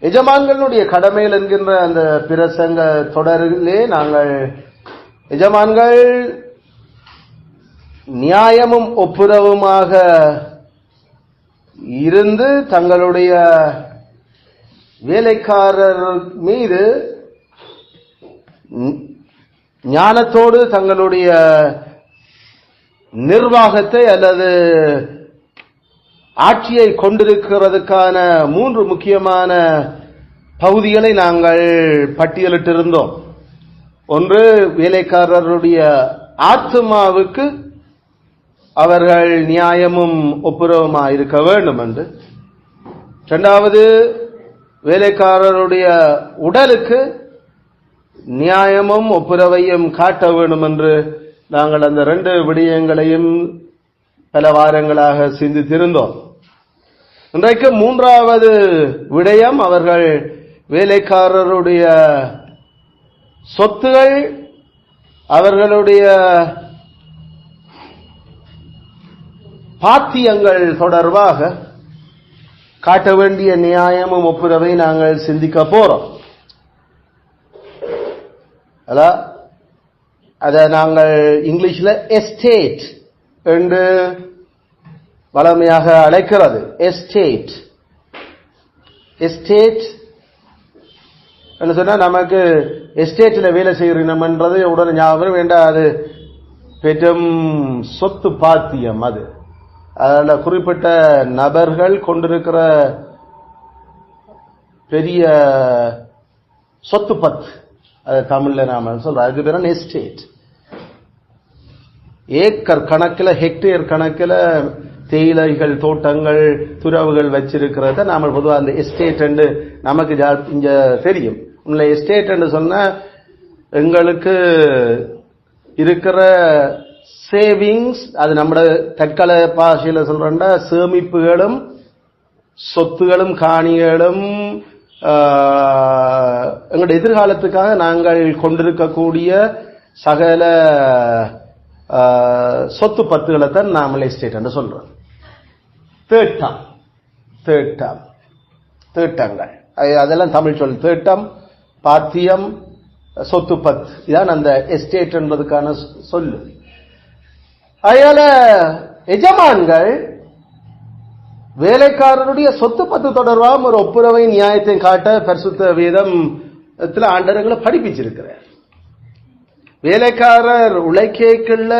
எஜமான்களுடைய கடமைகள் என்கின்ற அந்த பிரசங்க தொடரிலே நாங்கள் எஜமான்கள் நியாயமும் ஒப்புரவுமாக இருந்து தங்களுடைய வேலைக்காரர் மீது ஞானத்தோடு தங்களுடைய நிர்வாகத்தை அல்லது ஆட்சியை கொண்டிருக்கிறதுக்கான 3 முக்கியமான பகுதிகளை நாங்கள் பட்டியலிட்டிருந்தோம். ஒன்று, வேலைக்காரருடைய ஆத்மாவுக்கு அவர்கள் நியாயமும் ஒப்புரவுமாக இருக்க வேண்டும் என்று. இரண்டாவது, வேலைக்காரருடைய உடலுக்கு நியாயமும் ஒப்புரவையும் காட்ட வேண்டும் என்று நாங்கள் அந்த 2 விடயங்களையும் பல வாரங்களாக சிந்தித்திருந்தோம். இன்றைக்கு 3வது விடயம், அவர்கள் வேலைக்காரருடைய சொத்துகள், அவர்களுடைய பாத்தியங்கள் தொடர்பாக காட்ட வேண்டிய நியாயமும் ஒப்புரவை நாங்கள் சிந்திக்க போறோம். அத நாங்கள் இங்கிலீஷ்ல எஸ்டேட் என்று வளமையாக அழைக்கிறது. எஸ்டேட் எஸ்டேட் என்று சொன்னா நமக்கு எஸ்டேட்ல வேலை செய்யறோம்ன்றது உடனே ஞாபகம் வேண்டாம். அது பெரும் சொத்து பாத்தியம். அதில் குறிப்பிட்ட நபர்கள் கொண்டிருக்கிற பெரிய சொத்து பத்து, அது தமிழ்ல நாம சொல்றோம். அதுக்கு பேர் எஸ்டேட். ஏக்கர் கணக்கில், ஹெக்டேர் கணக்கில் தேயிலைகள், தோட்டங்கள், துறவுகள் வச்சிருக்கிறத நாம பொதுவாக அந்த எஸ்டேட் என்று நமக்கு இங்க தெரியும். உள்ள எஸ்டேட் என்று சொன்னா எங்களுக்கு இருக்கிற சேவிங்ஸ், அது நம்ம தற்கால பாஷையில சொல்றா சேமிப்புகளும் சொத்துகளும் காணிகளும் எங்களுடைய எதிர்காலத்துக்காக நாங்கள் கொண்டிருக்கக்கூடிய சகல சொத்து பத்துகளை தான் நாம எஸ்டேட் என்று சொல்றோம். தேட்டங்கள், அதெல்லாம் தமிழ் சொல். தேட்டம், பாத்தியம், சொத்து பத்து, இதான் அந்த எஸ்டேட் என்பதுக்கான சொல்லு. அதனால எஜமான்கள் வேலைக்காரருடைய சொத்து பத்து தொடர்பாக ஒரு ஒப்புரவை நியாயத்தை காட்ட பரிசுத்த வேதத்தில் ஆண்டவர்களை படிப்பிச்சிருக்கிறார். வேலைக்காரர் உழைக்கல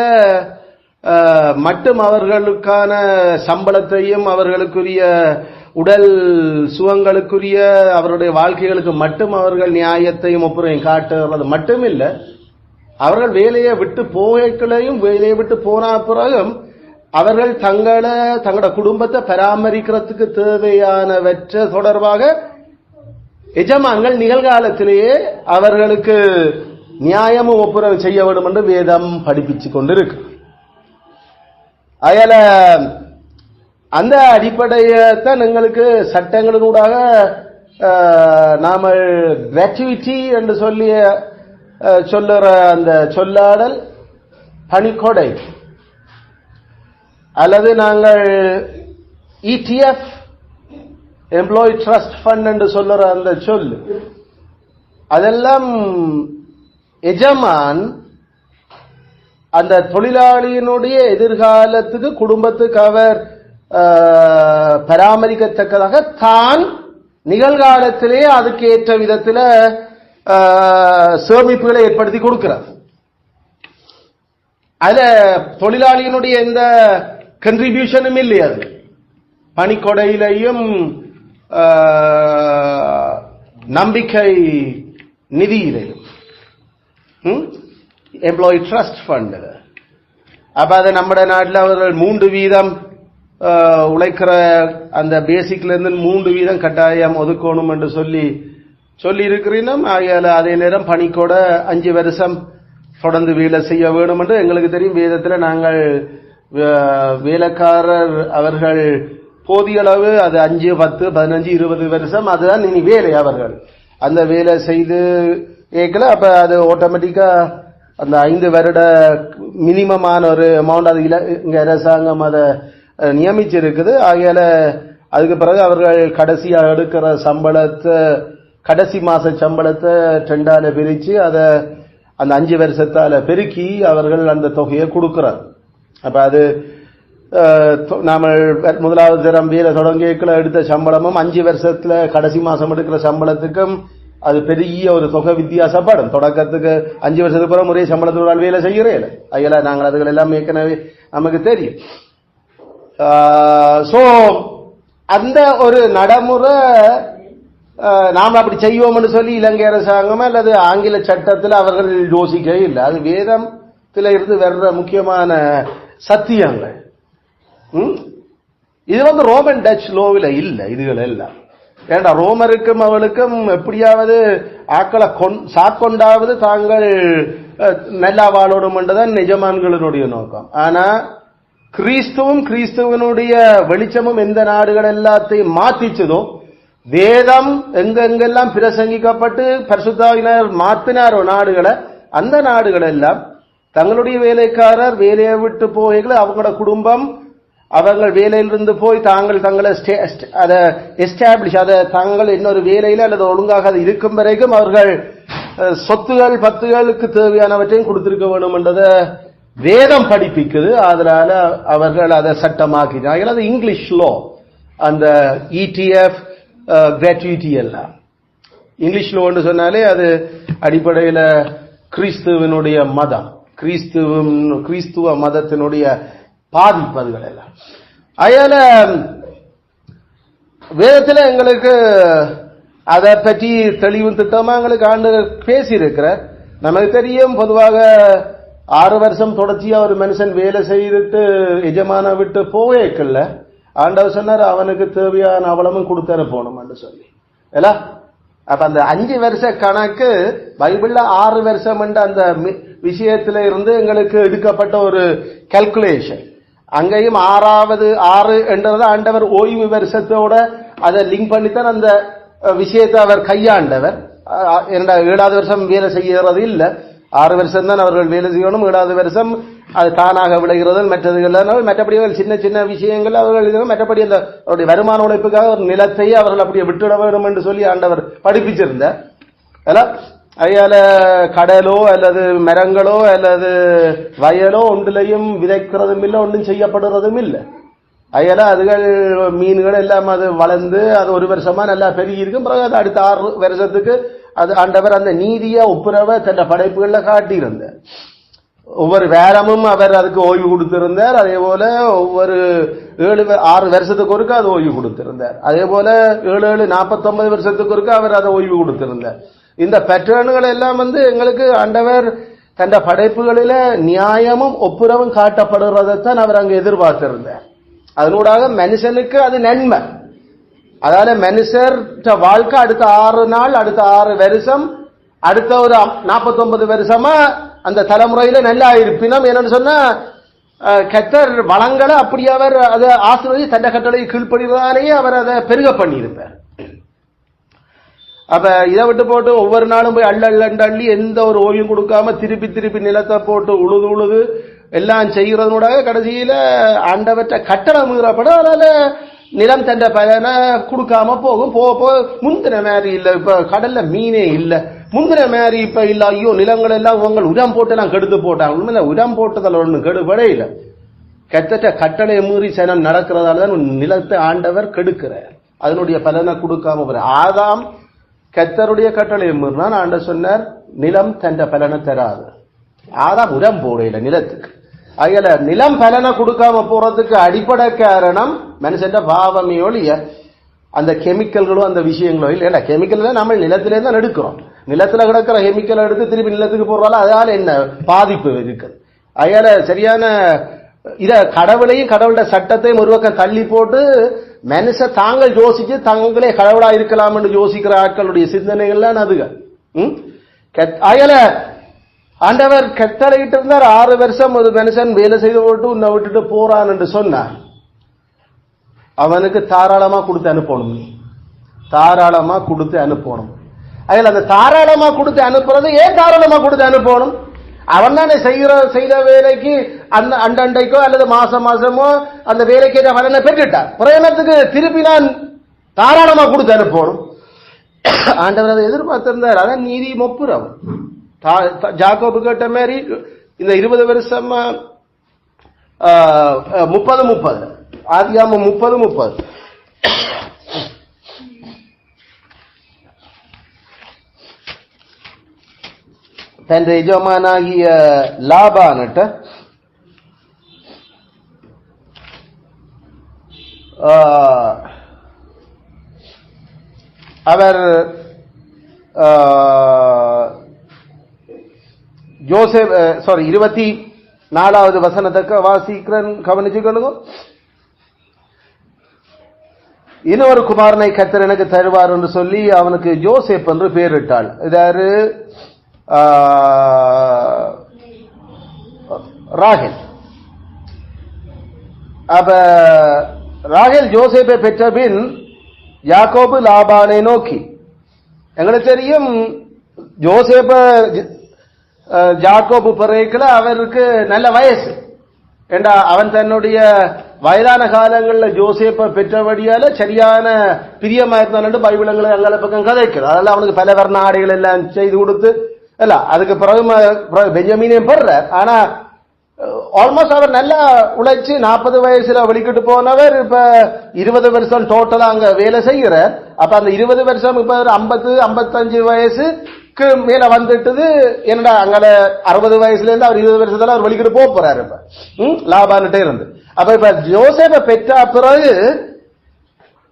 மட்டும் அவர்களுக்கான சம்பளத்தையும் அவர்களுக்குரிய உடல் சுகங்களுக்குரிய அவருடைய வாழ்க்கைகளுக்கு மட்டும் அவர்கள் நியாயத்தையும் ஒப்புரவையும் காட்டுறது மட்டுமில்லை, அவர்கள் வேலையை விட்டு போகலையும் வேலையை விட்டு போன பிறகும் அவர்கள் தங்களோட குடும்பத்தை பராமரிக்கிறதுக்கு தேவையானவற்றை தொடர்பாக எஜமான்கள் நிகழ்காலத்திலேயே அவர்களுக்கு நியாயமும் ஒப்புரவு செய்ய வேண்டும் என்று வேதம் படிப்பிச்சு கொண்டிருக்கு. அதனால அந்த அடிப்படையத்தான் எங்களுக்கு சட்டங்களினூடாக நாம கிராச்சுவிட்டி என்று சொல்லி சொல்லுற அந்த சொல்லாடல் பணிக்கொடை, அல்லது நாங்கள் இடிஎஃப் எம்ப்ளாயி ட்ரஸ்ட் ஃபண்ட் என்று சொல்லுற அந்த சொல்லு, அதெல்லாம் எஜமான் அந்த தொழிலாளியினுடைய எதிர்காலத்துக்கு குடும்பத்துக்கு அவர் பராமரிக்கத்தக்கதாக தான் நிகழ்காலத்திலே அதுக்கு ஏற்ற விதத்தில் சேமிப்புகளை ஏற்படுத்தி கொடுக்கிறார். அதுல தொழிலாளியினுடைய எந்த கன்ட்ரிபியூஷனும் இல்லை. அது பணிக்கொடையிலையும் நம்பிக்கை நிதியிலையும் எம்ப்ளாயி ட்ரஸ்ட் ஃபண்ட். அப்ப அதை நம்ம நாட்டில் அவர்கள் 3% உழைக்கிற அந்த பேசிக்ல இருந்து 3% கட்டாயம் ஒதுக்கணும் என்று சொல்லி இருக்கிறீங்க. அதே நேரம் பணிக்கோட 5 வருஷம் தொடர்ந்து வேலை செய்ய வேண்டும் என்று எங்களுக்கு தெரியும். வேதத்தில் நாங்கள் வேலைக்காரர் அவர்கள் போதிய அளவு அது 5, 10, 15, 20 வருஷம் அதுதான் இனி வேலை. அவர்கள் அந்த வேலை செய்து கேட்கல. அப்ப அது ஆட்டோமேட்டிக்கா அந்த 5 வருட மினிமமான ஒரு அமௌண்ட் அது இங்க அரசாங்கம் அதை நியமிச்சிருக்குது. ஆகையால அதுக்கு பிறகு அவர்கள் கடைசியா எடுக்கிற சம்பளத்தை கடைசி மாச சம்பளத்தை 2ஆல பிரிச்சு அதை அந்த 5 வருஷத்தால பெருக்கி அவர்கள் அந்த தொகையை கொடுக்கிறார். அப்ப அது நாம முதலாவது தரம் வேலை தொடங்கியக்குள்ள எடுத்த சம்பளமும் 5 வருஷத்துல கடைசி மாசம் எடுக்கிற சம்பளத்துக்கும் அது பெரிய ஒரு தொகை வித்தியாசப்படும். தொடக்கத்துக்கு 5 வருஷத்துக்கு பிறகு ஒரே சம்பளத்தோட வேலை செய்கிறேன் ஐயா, நாங்கள் அதுகள் எல்லாம் ஏற்கனவே நமக்கு தெரியும். சோ அந்த ஒரு நடைமுறை நாம அப்படி செய்வோம்னு சொல்லி இலங்கை அரசாங்கம் அல்லது ஆங்கில சட்டத்தில் அவர்கள் யோசிக்க இல்லை. அது வேதத்துல இருந்து வர்ற முக்கியமான சத்தியங்கள். இது ரோமன் டச் லோவில் இல்லை. இதுகள் எல்லாம் ஏண்டா ரோமருக்கும் அவளுக்கும் எப்படியாவது ஆக்களை சாக்கொண்டாவது தாங்கள் நல்லா வாழணும் என்றுதான் நிஜமான்களினுடைய நோக்கம். ஆனா கிறிஸ்துவனுடைய வெளிச்சமும் எந்த நாடுகள் எல்லாத்தையும் மாத்திச்சதோ, வேதம் எங்கெங்கெல்லாம் பிரசங்கிக்கப்பட்டு பரிசுத்தாவினர் மாத்தினாரோ நாடுகளை, அந்த நாடுகள் எல்லாம் தங்களுடைய வேலைக்காரர் வேலையை விட்டு போகைகளை அவங்களோட குடும்பம் அவர்கள் வேலையிலிருந்து போய் தங்களை அதை எஸ்டாப்ளிஷ் அதை தாங்கள் இன்னொரு வேலையில அல்லது ஒழுங்காக அது இருக்கும் வரைக்கும் அவர்கள் சொத்துகள் பத்துகளுக்கு தேவையானவற்றையும் கொடுத்திருக்க வேண்டும் என்றதை வேதம் படிப்பிக்குது. அதனால அவர்கள் அதை சட்டமாக்கினார்கள். அது இங்கிலீஷ் லோ. அந்த ETF கிராட்யூட்டி எல்லாம் இங்கிலீஷ் லோன்னு சொன்னாலே அது அடிப்படையில கிறிஸ்துவனுடைய மதம், கிறிஸ்துவ மதத்தினுடைய பாதிப்பதுகள் எல்லாம். அதனால வேதத்துல எங்களுக்கு அதை பற்றி தெளிவு திட்டமா எங்களுக்கு ஆண்டு பேசியிருக்கிறார். நமக்கு தெரியும், பொதுவாக 6 வருஷம் தொடர்ச்சியா ஒரு மனுஷன் வேலை செய்துட்டு எஜமான விட்டு போவேக்கல்ல, ஆண்டவர் சொன்னார் அவனுக்கு தேவையான அவலமும் கொடுத்தர போகணும்னு சொல்லி. இல்ல அப்ப அந்த 5 வருஷ கணக்கு பைபிள்ல 6 வருஷம் என்ற அந்த விஷயத்தில இருந்து எங்களுக்கு எடுக்கப்பட்ட ஒரு கால்குலேஷன். அங்கேயும் 6 என்றது ஆண்டவர் ஓய்வு வருஷத்தோட அதை லிங்க் பண்ணித்தான் அந்த விஷயத்தை அவர் கையாண்டவர். 7வது வருஷம் வேலை செய்யறது இல்ல, 6 வருஷம் தான் அவர்கள் வேலை செய்யணும். 7வது வருஷம் அது தானாக விளைகிறது. மற்றபடி சின்ன சின்ன விஷயங்கள் அவர்கள் மற்றபடி அந்த அவருடைய வருமான உழைப்புக்காக ஒரு நிலத்தையே அவர்கள் அப்படியே விட்டுட வேண்டும் என்று சொல்லி ஆண்டவர் படிப்பிச்சிருந்தார். அதால கடலோ அல்லது மரங்களோ அல்லது வயலோ ஒன்றிலையும் விதைக்கிறதும் இல்லை, ஒன்றும் செய்யப்படுறதும் இல்லை. அயல அதுகள் மீன்கள் எல்லாம் அது வளர்ந்து அது 1 வருஷமா நல்லா பெருகி இருக்கும். பிறகு அது அடுத்த 6 வருஷத்துக்கு அது ஆண்டவர் அந்த நீதிய ஒப்புரவ தன்னை படைப்புகள்ல காட்டியிருந்தார். ஒவ்வொரு வேரமும் அவர் அதுக்கு ஓய்வு கொடுத்திருந்தார். அதே போல ஒவ்வொரு 6 வருஷத்துக்கு ஒருக்க அது ஓய்வு கொடுத்திருந்தார். அதே போல 7 49 வருஷத்துக்கு ஒருக்க அவர் அதை ஓய்வு கொடுத்திருந்தார். இந்த பேட்டர்ன்கள் எல்லாம் எங்களுக்கு ஆண்டவர் தந்த படைப்புகளில நியாயமும் ஒப்புரவும் காட்டப்படுறதைத்தான் அவர் அங்கு எதிர்பார்த்திருந்தார். அதனூடாக மனுஷனுக்கு அது நன்மை. அதாவது மனுஷர் வாழ்க்கை அடுத்த 6 நாள், அடுத்த 6 வருஷம், அடுத்த ஒரு 49 வருஷமா அந்த தலைமுறையில நல்லா இருப்பினும் என்னன்னு சொன்னா கர்த்தர் வளங்களை அப்படி அவர் அதை ஆசீர்வதித்து தன்னை கட்டளை கீழ்ப்படிவதாலேயே அவர் அதை பெருக பண்ணியிருப்பார். அப்ப இதை விட்டு போட்டு ஒவ்வொரு நாளும் போய் அள்ளி எந்த ஒரு ஓய்வும் கொடுக்காம திருப்பி நிலத்தை போட்டு உழுது எல்லாம் செய்கிறதனோட கடைசியில ஆண்டவற்ற கட்டளை மீறப்படும். அதனால நிலம் தண்ட பலனை கொடுக்காம போகும். போக முந்தின மாதிரி இல்ல, இப்ப கடல்ல மீனே இல்ல, முந்தின மாதிரி இப்ப இல்ல. ஐயோ நிலங்கள் எல்லாம் உங்கள் உரம் போட்டு எல்லாம் கெடுத்து போட்டாங்க. உண்மையில உரம் போட்டதில் ஒன்றும் கெடுபடே இல்லை. கெட்ட கட்டளை மீறி சனம் நடக்கிறதால தான் நிலத்தை ஆண்டவர் கெடுக்கிறார். அதனுடைய பலனை கொடுக்காம போற ஆதாம் கர்த்தருடைய கட்டளை மீறினான். ஆண்டவர் சொன்னார் நிலம் தண்ட பலனை தராது. ஆதாம் உரம் போடையில நிலத்துக்கு. அயல நிலம் பலனை கொடுக்காம போறதுக்கு அடிப்படை காரணம் மனுஷன் பாவமே ஒழிய அந்த கெமிக்கல்களும் அந்த விஷயங்களோ இல்லை. கெமிக்கல் நம்ம நிலத்திலே தான் எடுக்கிறோம். நிலத்துல கிடக்கிற கெமிக்கல் எடுத்து திருப்பி நிலத்துக்கு போடுறாலும் அதனால என்ன பாதிப்பு இருக்கு. அயல சரியான இத கடவுளையும் கடவுளுடைய சட்டத்தையும் ஒரு பக்கம் தள்ளி போட்டு மனுஷ தாங்கள் யோசிச்சு தங்களே கடவுளா இருக்கலாம் என்று யோசிக்கிற ஆட்களுடைய சிந்தனைகள்லாம் அதுக. அயல ஆண்டவர் கட்டளையிட்டு இருந்தார் 6 வருஷம் ஒரு மனுஷன் வேலை செய்து போட்டு உன்னை விட்டுட்டு போறான் என்று சொன்னார். அவனுக்கு தாராளமா கொடுத்து அனுப்பணும். தாராளமா கொடுத்து அனுப்பணும். அதில் அந்த தாராளமா கொடுத்து அனுப்புறது ஏன் தாராளமா கொடுத்து அனுப்பணும்? அவன் தானே செய்த வேலைக்கு அந்த அண்டைக்கோ அல்லது மாசமோ அந்த வேலைக்கு பலனை பெற்றுட்டான். பிரயோஜனத்துக்கு திருப்பி நான் தாராளமா கொடுத்து அனுப்பணும். ஆண்டவர் அதை எதிர்பார்த்திருந்தார். அதான் நீதி மொப்புரம். ஜாக்கோபு கேட்ட மாதிரி இந்த 20 வருஷமா 30 ஆதியாகமம் 30 தன் எஜமானாகிய லாபானிட்ட அவர் ஜோசப் 24வது வசனத்துக்கு வாசிக்கிறேன், கவனிச்சுக்கொள்ளுங்க. இன்னொரு குமாரனை கர்த்தர் எனக்கு தருவார் என்று சொல்லி அவனுக்கு ஜோசப் என்று பெயரிட்டாள். இதாரு ராகேல். அப்ப ராகேல் ஜோசேப்பை பெற்ற பின் யாக்கோபு லாபானை நோக்கி, எங்களுக்கு தெரியும் ஜோசேப்ப ஜாக்கோபு பிறகுல அவருக்கு நல்ல வயசு ஏண்டா அவன் தன்னுடைய வயதான காலங்களில் ஜோசேப்பை பெற்றபடியால சரியான பிரியமா இருந்தான் பைபிளங்களை அங்கால பக்கம் கதைக்கிறது. அதனால அவனுக்கு பல வர்ண ஆடைகள் எல்லாம் செய்து கொடுத்து இல்ல அதுக்கு பிறகு பெஞ்சமீனையும் பெறார். ஆனா ஆல்மோஸ்ட் அவர் நல்லா உழைச்சு 40 வயசுல வெளிக்கிட்டு போனவர் இப்ப 20 வருஷம் டோட்டலா அங்க வேலை செய்கிறார். அப்ப அந்த 20 வருஷம் இப்ப 50-55 வயசுக்கு மேல வந்துட்டது. என்னடா அங்க 60 வயசுல இருந்து அவர் 20 வருஷத்துல அவர் வெளிக்கிட்டு போறாரு இப்ப லாபான்கிட்ட இருந்து. அப்ப இப்ப ஜோசேப்பை பெற்ற பிறகு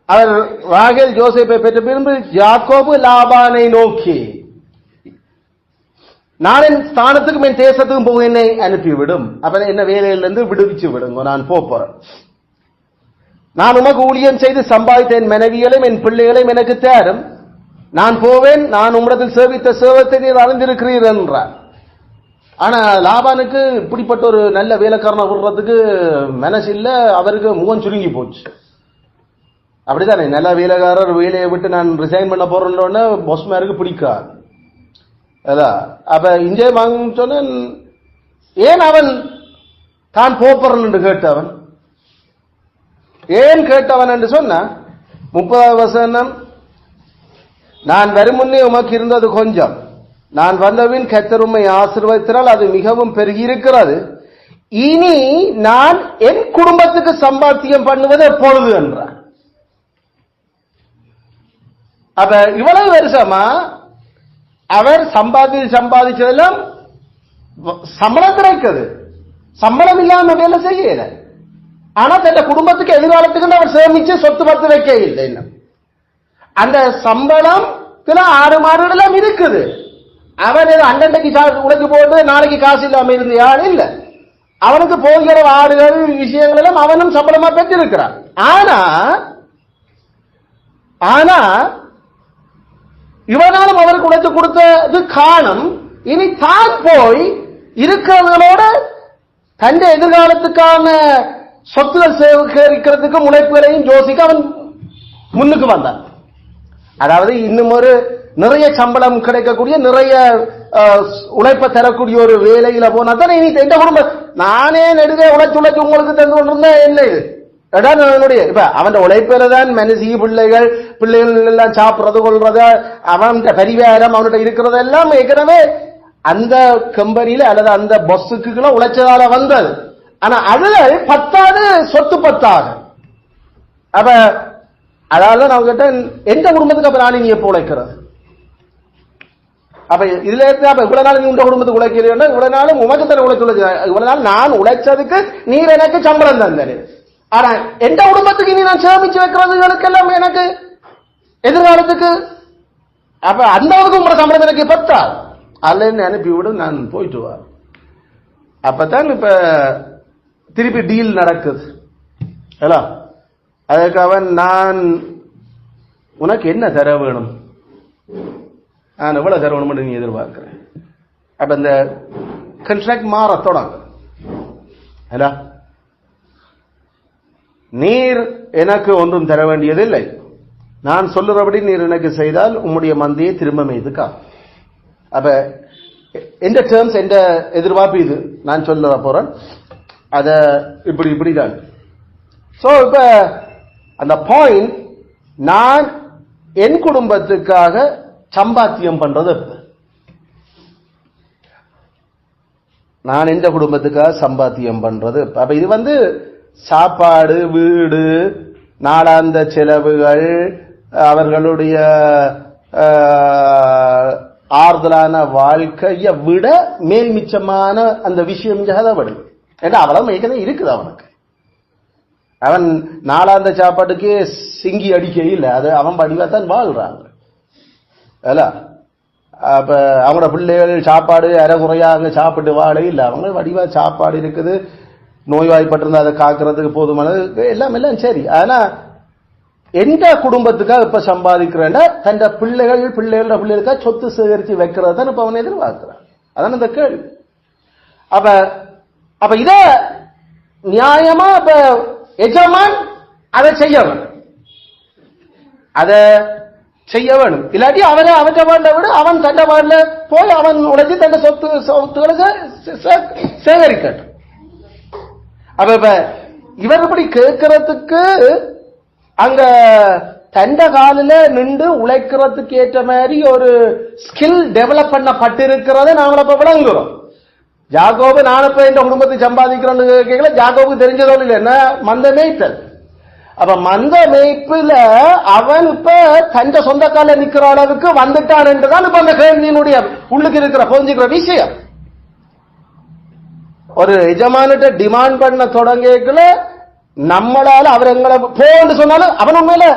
அவர் ராகேல் ஜோசேப்பை பெற்ற பிறகு யாக்கோபு லாபானை நோக்கி, நான் என் ஸ்தானத்துக்கும் என் தேசத்துக்கும் போக என்னை அனுப்பிவிடும். அப்ப என்ன வேலையிலிருந்து விடுவிச்சு விடுங்க, நான் போறேன். நான் உமக்கு ஊழியம் செய்து சம்பாதித்த என் மனைவிகளையும் என் பிள்ளைகளையும் எனக்கு தேரும். நான் போவேன், நான் உம்மிடத்தில் சேவித்த சேவத்தை நீர் அறிந்திருக்கிறீர் என்றார். ஆனா லாபானுக்கு இப்படிப்பட்ட ஒரு நல்ல வேலைக்காரனை விடுறதுக்கு மனசு இல்ல. அவருக்கு முகம் சுருங்கி போச்சு. அப்படித்தானே, நல்ல வேலைக்காரர் வேலையை விட்டு நான் ரிசைன் பண்ண போறேன்னு பொஸ்மாருக்கு பிடிக்காது. அப்ப இங்கே வாங்க சொன்ன ஏன் அவன் தான் போறன் என்று கேட்டவன், ஏன் கேட்டவன் என்று சொன்ன 30வது வசனம், நான் வரும் முன்னே உமக்கு இருந்தது கொஞ்சம், நான் வந்தவின் கர்த்தர் உம்மை ஆசீர்வதித்தால் அது மிகவும் பெருகி இருக்கிறது. இனி நான் என் குடும்பத்துக்கு சம்பாத்தியம் பண்ணுவது எப்பொழுது என்றார். அப்ப இவ்வளவு வருஷமா அவர் சம்பாதிச்சதெல்லாம் சம்பளம் கிடைக்குது, சம்பளம் இல்லாம வேலை செய்யல. ஆனா தன் குடும்பத்துக்கு எதிர்காலத்துக்கு அவர் சேமிச்சு சொத்து பத்து வைக்க இல்லை. அந்த சம்பளம் 6 மாதம் இருக்குது. அவன் அண்டண்டைக்கு உழைச்சு போட்டு நாளைக்கு காசு இல்லாம இருந்த யாரும் இல்ல. அவனுக்கு போகிற ஆடுகள் விஷயங்கள் எல்லாம் அவனும் சம்பளமா பெற்றிருக்கிறான். ஆனா இவனாலும் அவருக்கு உழைத்து கொடுத்தது காணும். இனி தான் போய் இருக்கிறவங்களோட தன் எதிர்காலத்துக்கான சொத்துகள் சேகரிக்கிறதுக்கு உழைப்புகளையும் யோசிக்க அவன் முன்னுக்கு வந்தான். அதாவது இன்னும் ஒரு நிறைய சம்பளம் கிடைக்கக்கூடிய நிறைய உழைப்ப தரக்கூடிய ஒரு வேலையில போனா தான் இனி எந்த குடும்பம் நானே நெடுக உழைச்சு உங்களுக்கு தந்து கொண்டிருந்தா என்ன இது என்னுடைய இப்ப அவன் உழைப்பில தான் மனசி பிள்ளைகள் எல்லாம் சாப்பிடுறது கொள்றத அவன் பரிவாரம் அவன்கிட்ட இருக்கிறதெல்லாம் ஏற்கனவே அந்த கம்பெனியில அல்லது அந்த பஸ்ஸுக்குள்ள உழைச்சதால வந்தது. ஆனா அதுல 10வது சொத்து 10வது. அப்ப அதாவது நான் கேட்ட எந்த குடும்பத்துக்கு அப்ப நான் நீ எப்ப உழைக்கிறது? அப்ப இதுல அப்ப இவ்வளவு நாள் நீ உங்க குடும்பத்துக்கு உழைக்கிறீங்கன்னா இவ்வளவு நாளும் உமக்கு தானே உழைச்சு இவ்வளவு நாள் நான் உழைச்சதுக்கு நீர் எனக்கு சம்பளம் தந்தேன். ஆனா எந்த குடும்பத்துக்கு நீ நான் சேமிச்சு வைக்கிறதுகளுக்கு எல்லாம் எனக்கு எதிர்காலத்துக்கு அப்ப அந்த உங்களோட சம்பளம் எனக்கு பத்தா அல்ல அனுப்பிவிடு, நான் போயிட்டு வா. அப்பதான் இப்ப திருப்பி டீல் நடக்குது. அதுக்கு அவன் நான் உனக்கு என்ன தர வேணும், நான் எவ்வளவு தர வேணும் நீ எதிர்பார்க்கிறேன். அப்ப இந்த கன்ட்ராக்ட் மாற தொடங்க. நீர் எனக்கு ஒன்றும் தர வேண்டியதில்லை, நான் சொல்லுறபடி நீர் எனக்கு செய்தால் உம்முடைய மந்தையை திரும்ப மீதுக்கா. அப்ப எந்த டேர்ம்ஸ் எந்த எதிர்பார்ப்பு இது நான் சொல்ல போறேன். அத இப்படிதான். சோ இப்ப அந்த பாயிண்ட், நான் என் குடும்பத்துக்காக சம்பாத்தியம் பண்றது, நான் எந்த குடும்பத்துக்காக சம்பாத்தியம் பண்றது. அப்ப இது சாப்பாடு, வீடு, நாளாந்த செலவுகள், அவர்களுடைய ஆறுதலான வாழ்க்கையை விட மேல் மிச்சமான அந்த விஷயம் ஜாதப்படும். ஏன்னா அவ்வளவு ஏற்கனவே இருக்குது அவனுக்கு. அவன் நாளாந்த சாப்பாட்டுக்கே சிங்கி அடிக்க இல்லை, அது அவன் படிவாத்தான் வாழ்றாங்க. அப்ப அவங்களோட பிள்ளைகள் சாப்பாடு அரைகுறையா அங்க சாப்பிட்டு வாழ இல்லை, அவங்க வடிவா சாப்பாடு இருக்குது, நோய்வாய்ப்பட்டிருந்தா அதை காக்கிறதுக்கு போதுமானது எல்லாம் சரி. ஆனா எந்த குடும்பத்துக்காக இப்ப சம்பாதிக்கிறேன்னா தன் பிள்ளைகளுக்காக சொத்து சேகரித்து வைக்கிறது தான் இப்ப அவன் எதிர்பார்க்கிறான். அதான் இந்த கேள்வி. அப்ப இத நியாயமா இப்ப எஜமான் அதை செய்ய வேணும். இல்லாட்டி அவற்ற வாழ்ல விட அவன் தண்ட வாழ்ல போய் அவன் உழைச்சி தண்ட சொத்துக்களை சேகரிக்கட்டும். அப்ப இவர் இப்படி கேட்கறதுக்கு அங்க தண்ட காலில நின்று உழைக்கிறதுக்கு ஏற்ற மாதிரி ஒரு ஸ்கில் டெவலப் பண்ணப்பட்டிருக்கிறத நாங்கள் அப்ப விளங்குறோம். ஜாக்கோபு நான் இப்ப இந்த குடும்பத்தை சம்பாதிக்கிறோன்னு கேட்கல, ஜாக்கோபுக்கு தெரிஞ்சதோ இல்லை என்ன மந்த மேய்த்தல். அப்ப மந்த மேய்ப்புல அவன் இப்ப தண்ட சொந்த கால நிக்கிற அளவுக்கு வந்துட்டான் என்றுதான் இப்ப அந்த கேள்வியினுடைய உள்ளுக்கு இருக்கிற புரிஞ்சுக்கிற விஷயம். ஒரு எஜமானிட்ட டிமாண்ட் பண்ண தொடங்கல நம்மளால அவர் எங்களை போன்னு சொன்னாலும் அவன் உண்மையில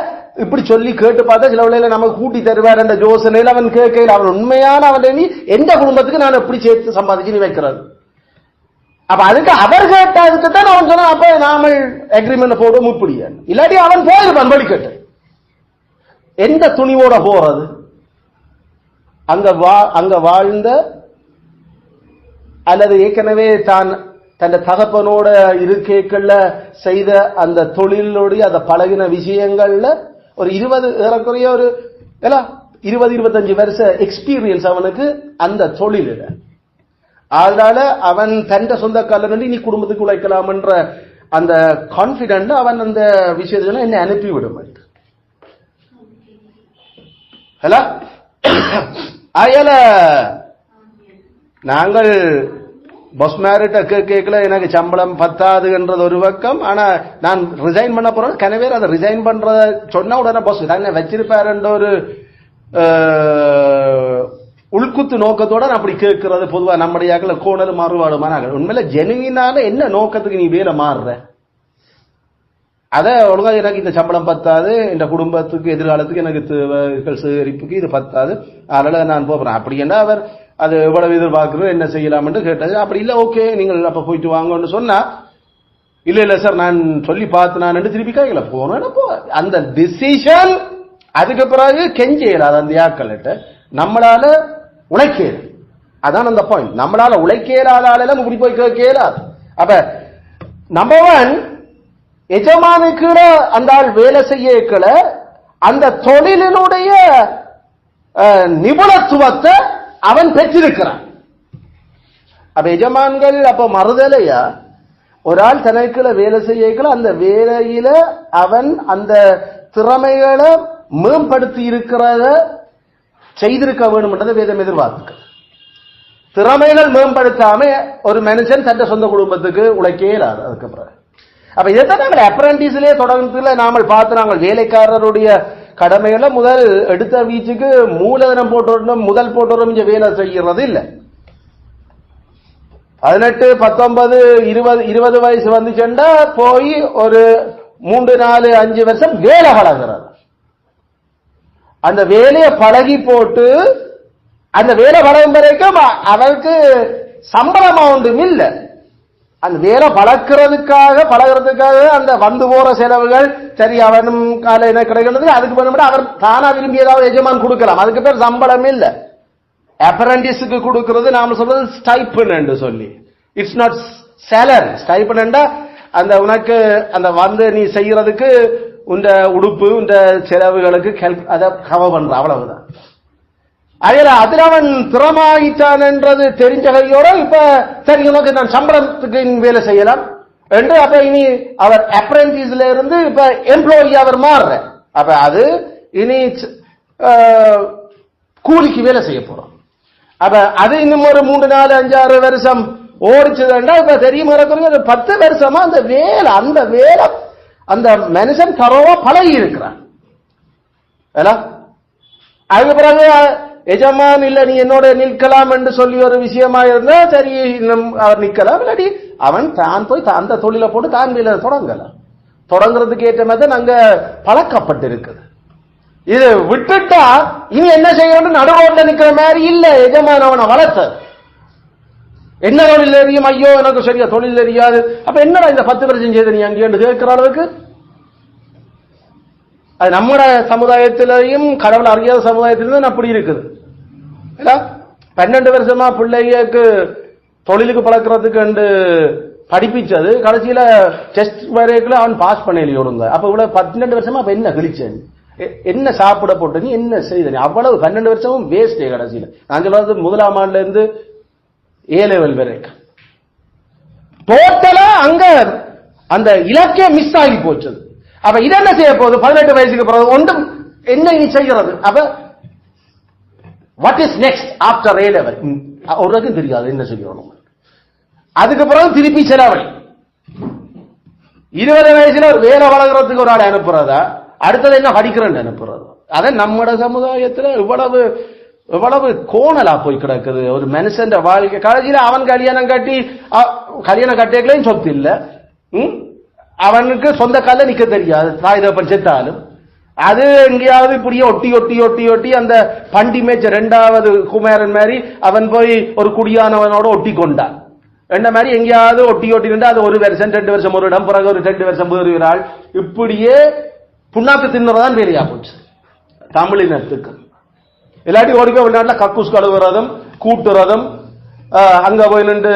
இப்படி சொல்லி கேட்டு பார்த்தா சில வேளையில நமக்கு கூட்டி தருவார் என்ற யோசனையில அவன் கேட்கல. அவன் உண்மையான அவன் எந்த குடும்பத்துக்கு நான் எப்படி சேர்த்து சம்பாதிச்சு நீ வைக்கிறது. அப்ப அதுக்கு அவர் கேட்டதுக்கு தான் அவன் சொன்னான் அப்ப நாம அக்ரிமெண்ட் போடுவோம் இப்படி. இல்லாட்டி அவன் போயிருப்பான் வழிகட்டு. எந்த துணிவோட போறது? அங்க வாழ்ந்த அல்லது ஏற்கனவே தான் தன் தகப்பனோட இருக்கைகள்ல செய்த அந்த தொழிலோடைய அந்த பழகின விஷயங்கள்ல ஒரு 20 ஒரு 20-25 வருஷ எக்ஸ்பீரியன்ஸ் அவனுக்கு அந்த தொழில. அதனால அவன் தன் சொந்த கால நீ குடும்பத்துக்கு உழைக்கலாம் என்ற அந்த கான்பிடன்ட் அவன் அந்த விஷயத்துல என்ன அனுப்பி விடும். அயல நாங்கள் பஸ் மேரிட்ட கேட்கல எனக்கு சம்பளம் பத்தாதுன்றது ஒரு பக்கம். ஆனா நான் ரிசைன் பண்ண போறேன். கனவே அதை ரிசைன் பண்றத சொன்ன உடனே பஸ் என்ன வச்சிருப்பாரு ஒரு உள்குத்து நோக்கத்தோட அப்படி கேட்கறது பொதுவா நம்முடைய கோணல் மாறுபாடுமான உண்மையில ஜெனுவினால என்ன நோக்கத்துக்கு நீ வேலை மாறுற? அத ஒழுங்கா எனக்கு இந்த சம்பளம் பத்தாது, இந்த குடும்பத்துக்கு எதிர்காலத்துக்கு எனக்கு தேவைகள் சேகரிப்புக்கு இது பத்தாது, அதனால நான் போறேன். அப்படி என்ன அவர் அது எவ்வளவு எதிர்பார்க்கிறோம் என்ன செய்யலாம் என்று கேட்டது. அப்படி இல்ல ஓகே நீங்கள் அப்ப போயிட்டு வாங்கன்னு சொன்னா இல்ல சார் நான் சொல்லி பார்த்து நான் திருப்பி கையில போனேன். அந்த டிசிஷன் அதுக்கு பிறகு கெஞ்சேலாது அந்த யாக்கள்கிட்ட நம்மளால உழைக்கேது. அதான் அந்த பாயிண்ட். நம்மளால உழைக்கேலாதால இப்படி போய் கேட்கலாது. அப்ப நம்பர் 1 எஜமானுக்கு அந்த ஆள் வேலை செய்யக்கல அந்த தொழிலினுடைய நிபுணத்துவத்தை அவன் பெற்றிருக்கிறான். அப்ப எஜமான்கள் அப்ப மறுதலையா ஒரு ஆள் தனக்குள்ள வேலை செய்யக்கல அந்த வேலையில அவன் அந்த திறமைகளை மேம்படுத்தி இருக்கிறத செய்திருக்க வேண்டும் என்றதை வேதம் எதிர்பார்க்கு. திறமைகள் மேம்படுத்தாம ஒரு மனுஷன் தன் சொந்த குடும்பத்துக்கு உழைக்க இயலாது. அதுக்கப்புறம் அப்ப இதைத்தான் நாங்கள் அப்ரண்டிஸ்லயே தொடர்ந்துல நாங்கள் பார்த்து நாங்கள் வேலைக்காரருடைய கடமைகளை முதல் எடுத்த வீச்சுக்கு மூலதனம் போட்டு முதல் போட்டோரும் இங்க வேலை செய்யறது இல்லை. 18, 19, 20 வயசு வந்துச்சுண்டா போய் ஒரு 3, 4, 5 வருஷம் வேலை பழகிறது. அந்த வேலையை பழகி போட்டு அந்த வேலை பழகும் வரைக்கும் அவருக்கு சம்பளமா ஒன்றும் இல்லை. அந்த வேலை பழகிறதுக்காக அந்த வந்து போற செலவுகள் சரி அவனும் கால என்ன கிடைக்கிறது அதுக்கு பண்ண அவர் தானா விரும்பி ஏதாவது எஜமான் கொடுக்கலாம். அதுக்கு பேர் சம்பளம் இல்லை. அப்ரண்டிஸுக்கு கொடுக்கிறது நாம சொல்றது ஸ்டைப்பன் என்று சொல்லி, இட்ஸ் நாட் சேலரி. ஸ்டைப்பன் அந்த உனக்கு அந்த வந்து நீ செய்யறதுக்கு உண்ட உடுப்பு உண்ட செலவுகளுக்கு அதை கவர் பண்ற அவ்வளவுதான். அதுல அவன் திறமாயிட்டான்ன்றது தெரிஞ்ச கையோட இப்ப சரி உனக்கு நான் சம்பளத்துக்கு வேலை செய்யலாம் என்று அப்ப இனி அவர் அப்ரெண்டிஸ்ல இருந்து இப்ப எம்ப்ளாயி அவர் மாறுற. அப்ப அது இனி கூலிக்கு வேலை செய்ய போறோம். அப்ப அது இன்னும் ஒரு 3, 4, 5, 6 வருஷம் ஓடிச்சதுன்னா இப்ப தெரியும் 10 வருஷமா அந்த வேலை அந்த மனுஷன் தரோவா பழகி இருக்கிறான். அதுக்கு பிறகு எஜமான் இல்ல நீ என்னோட நிற்கலாம் என்று சொல்லி ஒரு விஷயமா இருந்தா சரி அவர் நிக்கலாம், இல்லாட்டி அவன் தான் போய் அந்த தொழிலை போட்டு தான் வேலை தொடங்குறதுக்கு ஏற்ற மாதிரி அங்க பழக்கப்பட்டு இருக்குது. இது விட்டுட்டா இனி என்ன செய்யணும், நடுவோட்ல நிக்கிற மாதிரி இல்ல. எஜமான் அவனை வளர்த்த என்ன தொழில் தெரியும், ஐயோ எனக்கு சரியா தொழில் தெரியாது, அப்ப என்னடா இந்த 10 வருஷம் செய்த நீ அங்கே கேட்கிற அளவுக்கு அது நம்ம சமுதாயத்திலையும் கடவுள் அறியாத சமுதாயத்திலும் அப்படி இருக்குது. 12 வருஷமா பிள்ளைக்கு தொழிலுக்கு பழக்கிறதுக்கு படிப்பிச்சது கடைசியில டெஸ்ட் வரைக்கும் அவன் பாஸ் பண்ணலையோடுங்க. அப்ப இவ்வளவு 12 வருஷமா அப்ப என்ன கிழிச்சேன், என்ன சாப்பிட போட்டு நீ என்ன செய்த, அவ்வளவு 12 வருஷமும் வேஸ்டே. கடைசியில நான் சொல்றது 1ஆம் ஆண்டுல இருந்து A லெவல் வரைக்கும் டோட்டலா அங்க அந்த இலக்கே மிஸ் ஆகி போச்சு. அப்ப இது என்ன செய்ய போகுது 18 வயசுக்கு பிறகு ஒன்றும் என்ன நீ செய்கிறது. அப்ப what is next after A level ஒருக்கும் தெரியாது என்ன செய்யணும். அதுக்கு பிறகு திருப்பி செலவழி 20 வயசுல ஒரு வேலை வளர்க்கறதுக்கு ஒரு ஆள் அனுப்புறதா, அடுத்தது என்ன படிக்கிறேன்னு அனுப்புறது. அதை நம்ம சமுதாயத்துல இவ்வளவு கோணலா போய் கிடக்குது. ஒரு மனுஷன் வாழ்க்கை கடைசியில அவன் கல்யாணம் கட்டியக்களையும் சொத்து இல்ல, அவனுக்கு சொந்த கால நிக்க தெரியாது, தாய் தகப்பன் செத்தாலும் அது எங்கேயாவது இப்படியே ஒட்டி ஒட்டி ஒட்டி ஒட்டி அந்த பண்டி மேய்ச்ச 2வது குமாரன் மாதிரி அவன் போய் ஒரு குடியானவனோட ஒட்டி கொண்டான். என்ன மாதிரி எங்கேயாவது ஒட்டி ஒட்டி நின்று அது 1 வருஷம் 2 வருஷம் ஒரு இடம், பிறகு ஒரு 2 வருஷம் வேறுகிறாள். இப்படியே புண்ணாக்கு தின்னதான் வேலையா போச்சு தமிழினத்துக்கு. இல்லாட்டி ஓடிக்க வெளிநாட்டில் கக்கூஸ் கழுவுறதும் கூட்டுறதும் அங்க போய் நின்று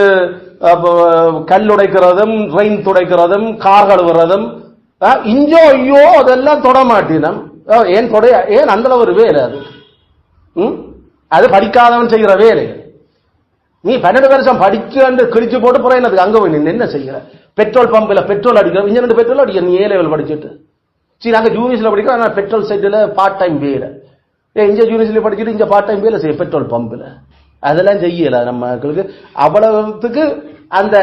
கல் உடைக்கிறதும் ரெயின் துடைக்கிறதும் கார் கழுவுறதும் இஞ்சோ ஐயோ அதெல்லாம் தொட மாட்டினம். ஏன் அந்த ஒரு வேலை அது படிக்காதவன் செய்கிற வேலை. நீ 12 வருஷம் படிச்சு கிழிச்சு போட்டு போற எனக்கு அங்க போய் நின்று என்ன செய்யற, பெட்ரோல் பம்பில் பெட்ரோல் அடிக்கிற இங்க 2 பெட்ரோல் அடிக்க நீ A லெவல் படிச்சுட்டு சரி நாங்க ஜூனியர்ஸ்ல படிக்கிறோம். ஆனா பெட்ரோல் சைட்ல பார்ட் டைம் வேலை, இங்க யூனிவர்சிட்டி படிச்சுட்டு இங்க பார்ட் டைம் வேலை செய்ய பெட்ரோல் பம்பில் அதெல்லாம் செய்யல நம்ம மக்களுக்கு. அவ்வளவுக்கு அந்த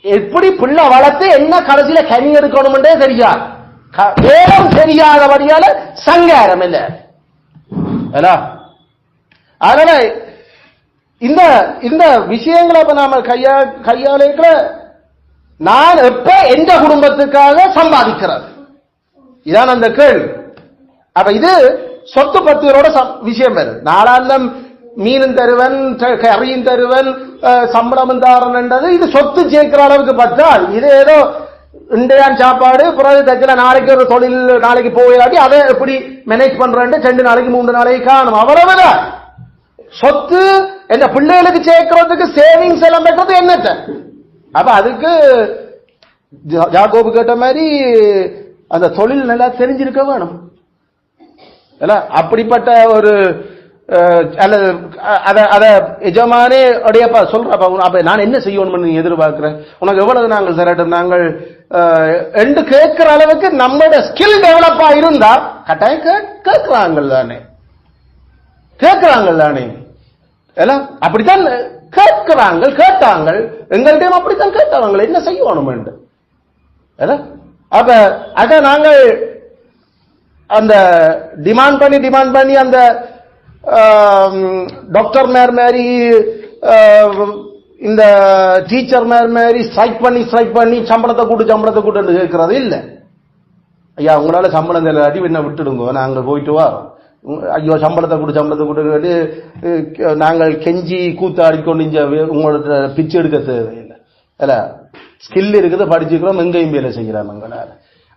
எப்படி பிள்ளை வளர்த்து என்ன கடைசியில கனி எடுக்கணும்ன்றே தெரியாது, வேகம் தெரியாதபடியால சங்காரம் இல்ல. அதனால இந்த விஷயங்களை இப்ப நாம கையாள நான் எப்ப எந்த குடும்பத்துக்காக சம்பாதிக்கிறது இதான் அந்த கேள்வி. அப்ப இது சொத்து பத்திரோட விஷயம் வேறு. நாளாந்தம் மீனும் தருவன் கறியும் தருவன் சம்பளம் தாரன்ன்றது இது சொத்து சேர்க்கிற அளவுக்கு பார்த்தால் இது ஏதோ இன்றையான் சாப்பாடு பிறகு தச்சுல நாளைக்கு ஒரு தொழில் நாளைக்கு போயாட்டி அதை எப்படி மேனேஜ் பண்றேன் 2 நாளைக்கு 3 நாளைக்கு காணும் அவ்வளவுதான். சொத்து என்ற பிள்ளைகளுக்கு சேர்க்கிறதுக்கு சேவிங்ஸ் எல்லாம் பெற்றது என்னட்ட. அப்ப அதுக்கு யாக்கோபு கேட்ட மாதிரி அந்த தொழில் நல்லா தெரிஞ்சிருக்க வேணும். அப்படிப்பட்ட ஒரு எஜமானே சொல்ற நான் என்ன செய்யணும் எதிர்பார்க்கிறேன், உனக்கு எவ்வளவு நாங்கள் தரட்டும் நாங்கள் என்று கேட்கிற அளவுக்கு நம்மளோட ஸ்கில் டெவலப் ஆயிருந்தா கட்டாயம் கேட்கிறாங்க தானே அப்படித்தான் கேட்டாங்க எங்கள்கிட்ட அப்படித்தான் கேட்டாங்க என்ன செய்யணும் என்று. அப்ப அத நாங்கள் அந்த டிமாண்ட் பண்ணி அந்த டாக்டர் மேர் மாதிரி இந்த டீச்சர் மேர் மாதிரி ஸ்ட்ரைக் பண்ணி சம்பளத்தை கூட்டு கேட்கறது இல்ல. ஐயா உங்களால சம்பளம் அடி என்ன விட்டுடுங்க நாங்கள் போயிட்டு வரோம், ஐயோ சம்பளத்தை கூட்டு நாங்கள் கெஞ்சி கூத்தாடிக்கொண்டு உங்களோட பிச்சு எடுக்க தேவையில்லை. இல்ல ஸ்கில் இருக்குது, படிச்சுக்கிறோம், எங்கேயும் வேலை செய்யலாம் எங்களால.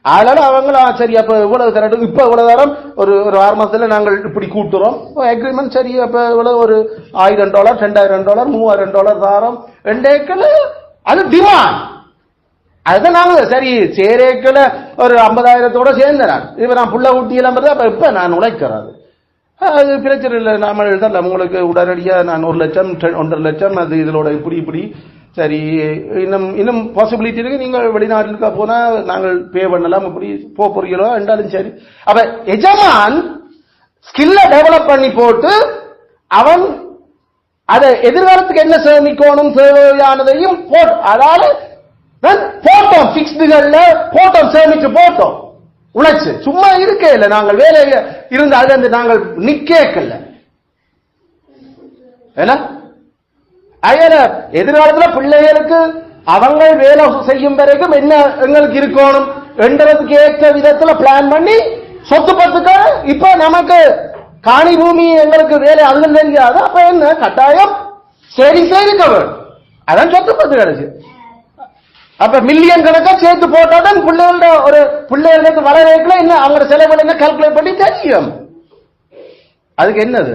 அதனால அவங்களா சரி அப்ப இவ்வளவு தரட்டும், இப்ப இவ்வளவு தரம் ஒரு 6 மாசத்துல நாங்கள் இப்படி கூட்டுறோம் அக்ரிமெண்ட் சரி, அப்ப இவ்வளவு ஒரு $1000 $2000 $3000 தாரம் 2 ஏக்கர் அது டிமாண்ட். அதுதான் நாங்க சரி சேரேக்கல ஒரு 50,000 சேர்ந்தேன் இப்ப நான் புள்ள ஊட்டியெல்லாம் அப்ப இப்ப நான் உழைக்கிறது. அது பிரச்சனை இல்லை, நாம எழுதலாம் உங்களுக்கு உடனடியா நான் 1 லட்சம் 1.5 லட்சம் அது இதோட இப்படி சரி, இன்னும் பாசிபிலிட்டி இருக்கு, நீங்க வெளிநாட்டுக்கு போனா நாங்கள் பே பண்ணலாம், இப்படி போறீங்களோ என்றாலும் சரி. அப்ப எஜமான் ஸ்கில்ல டெவலப் பண்ணி போட்டு அவன் அதை எதிர்காலத்துக்கு என்ன சேமிக்கணும் தேவையானதையும் அதாவது போட்டோம், பிக்ஸ்டுகள்ல போட்டோம், சேமிச்சு போட்டோம், உழைச்சு சும்மா இருக்கே இல்லை, நாங்கள் வேலையில இருந்து அது வந்து நாங்கள் நிக்கல. எதிர்காலத்துல பிள்ளைகளுக்கு அவங்க வேலை செய்யும் வரைக்கும் என்ன எங்களுக்கு இருக்கணும் என்றதுக்கு ஏற்ற விதத்துல பிளான் பண்ணி சொத்து பத்துக்க இப்ப நமக்கு காணி பூமி எங்களுக்கு வேலை அதுல தெரியாது, அப்ப என்ன கட்டாயம் சரி இருக்க வேணும், அதான் சொத்து பத்து கிடைச்சு. அப்ப மில்லியன் கணக்கா சேர்த்து போட்டாதான் பிள்ளைகளுக்கு வளர்க்கல என்ன அவங்களோட செலவுகள் என்ன கால்குலேட் பண்ணி தெரியும். அதுக்கு என்னது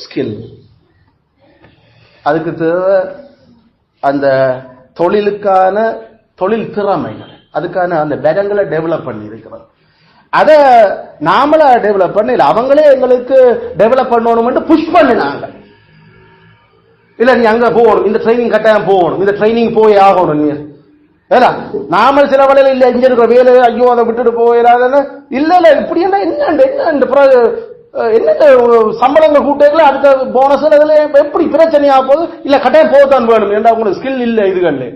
ஸ்கில், அதுக்கு தேவை அந்த தொழிலுக்கான தொழில் திறமைகள், அதுக்கான அந்த பேரங்களை டெவலப் பண்ணி இருக்கிறோம். அதை நாமள டெவலப் பண்ண அவங்களே எங்களுக்கு டெவலப் பண்ணணும் புஷ் பண்ணினாங்க. இல்ல நீ அங்க போகணும், இந்த ட்ரைனிங் கட்டாயம் போகணும், இந்த ட்ரைனிங் போய் ஆகணும். நீ நாமல் சில வேலையில இல்ல இங்க இருக்கிற வேலை ஐயோ அதை விட்டுட்டு போயிடாத இல்ல இப்படி என்ன சம்பளங்கள் கூட்டங்கள அடுத்த போனஸ் அதுல எப்படி பிரச்சனையா போகுது, இல்ல கட்டாயம் போகத்தான் வேணும் ஏன்னா உங்களுக்கு ஸ்கில் இல்ல இதுகள்ல.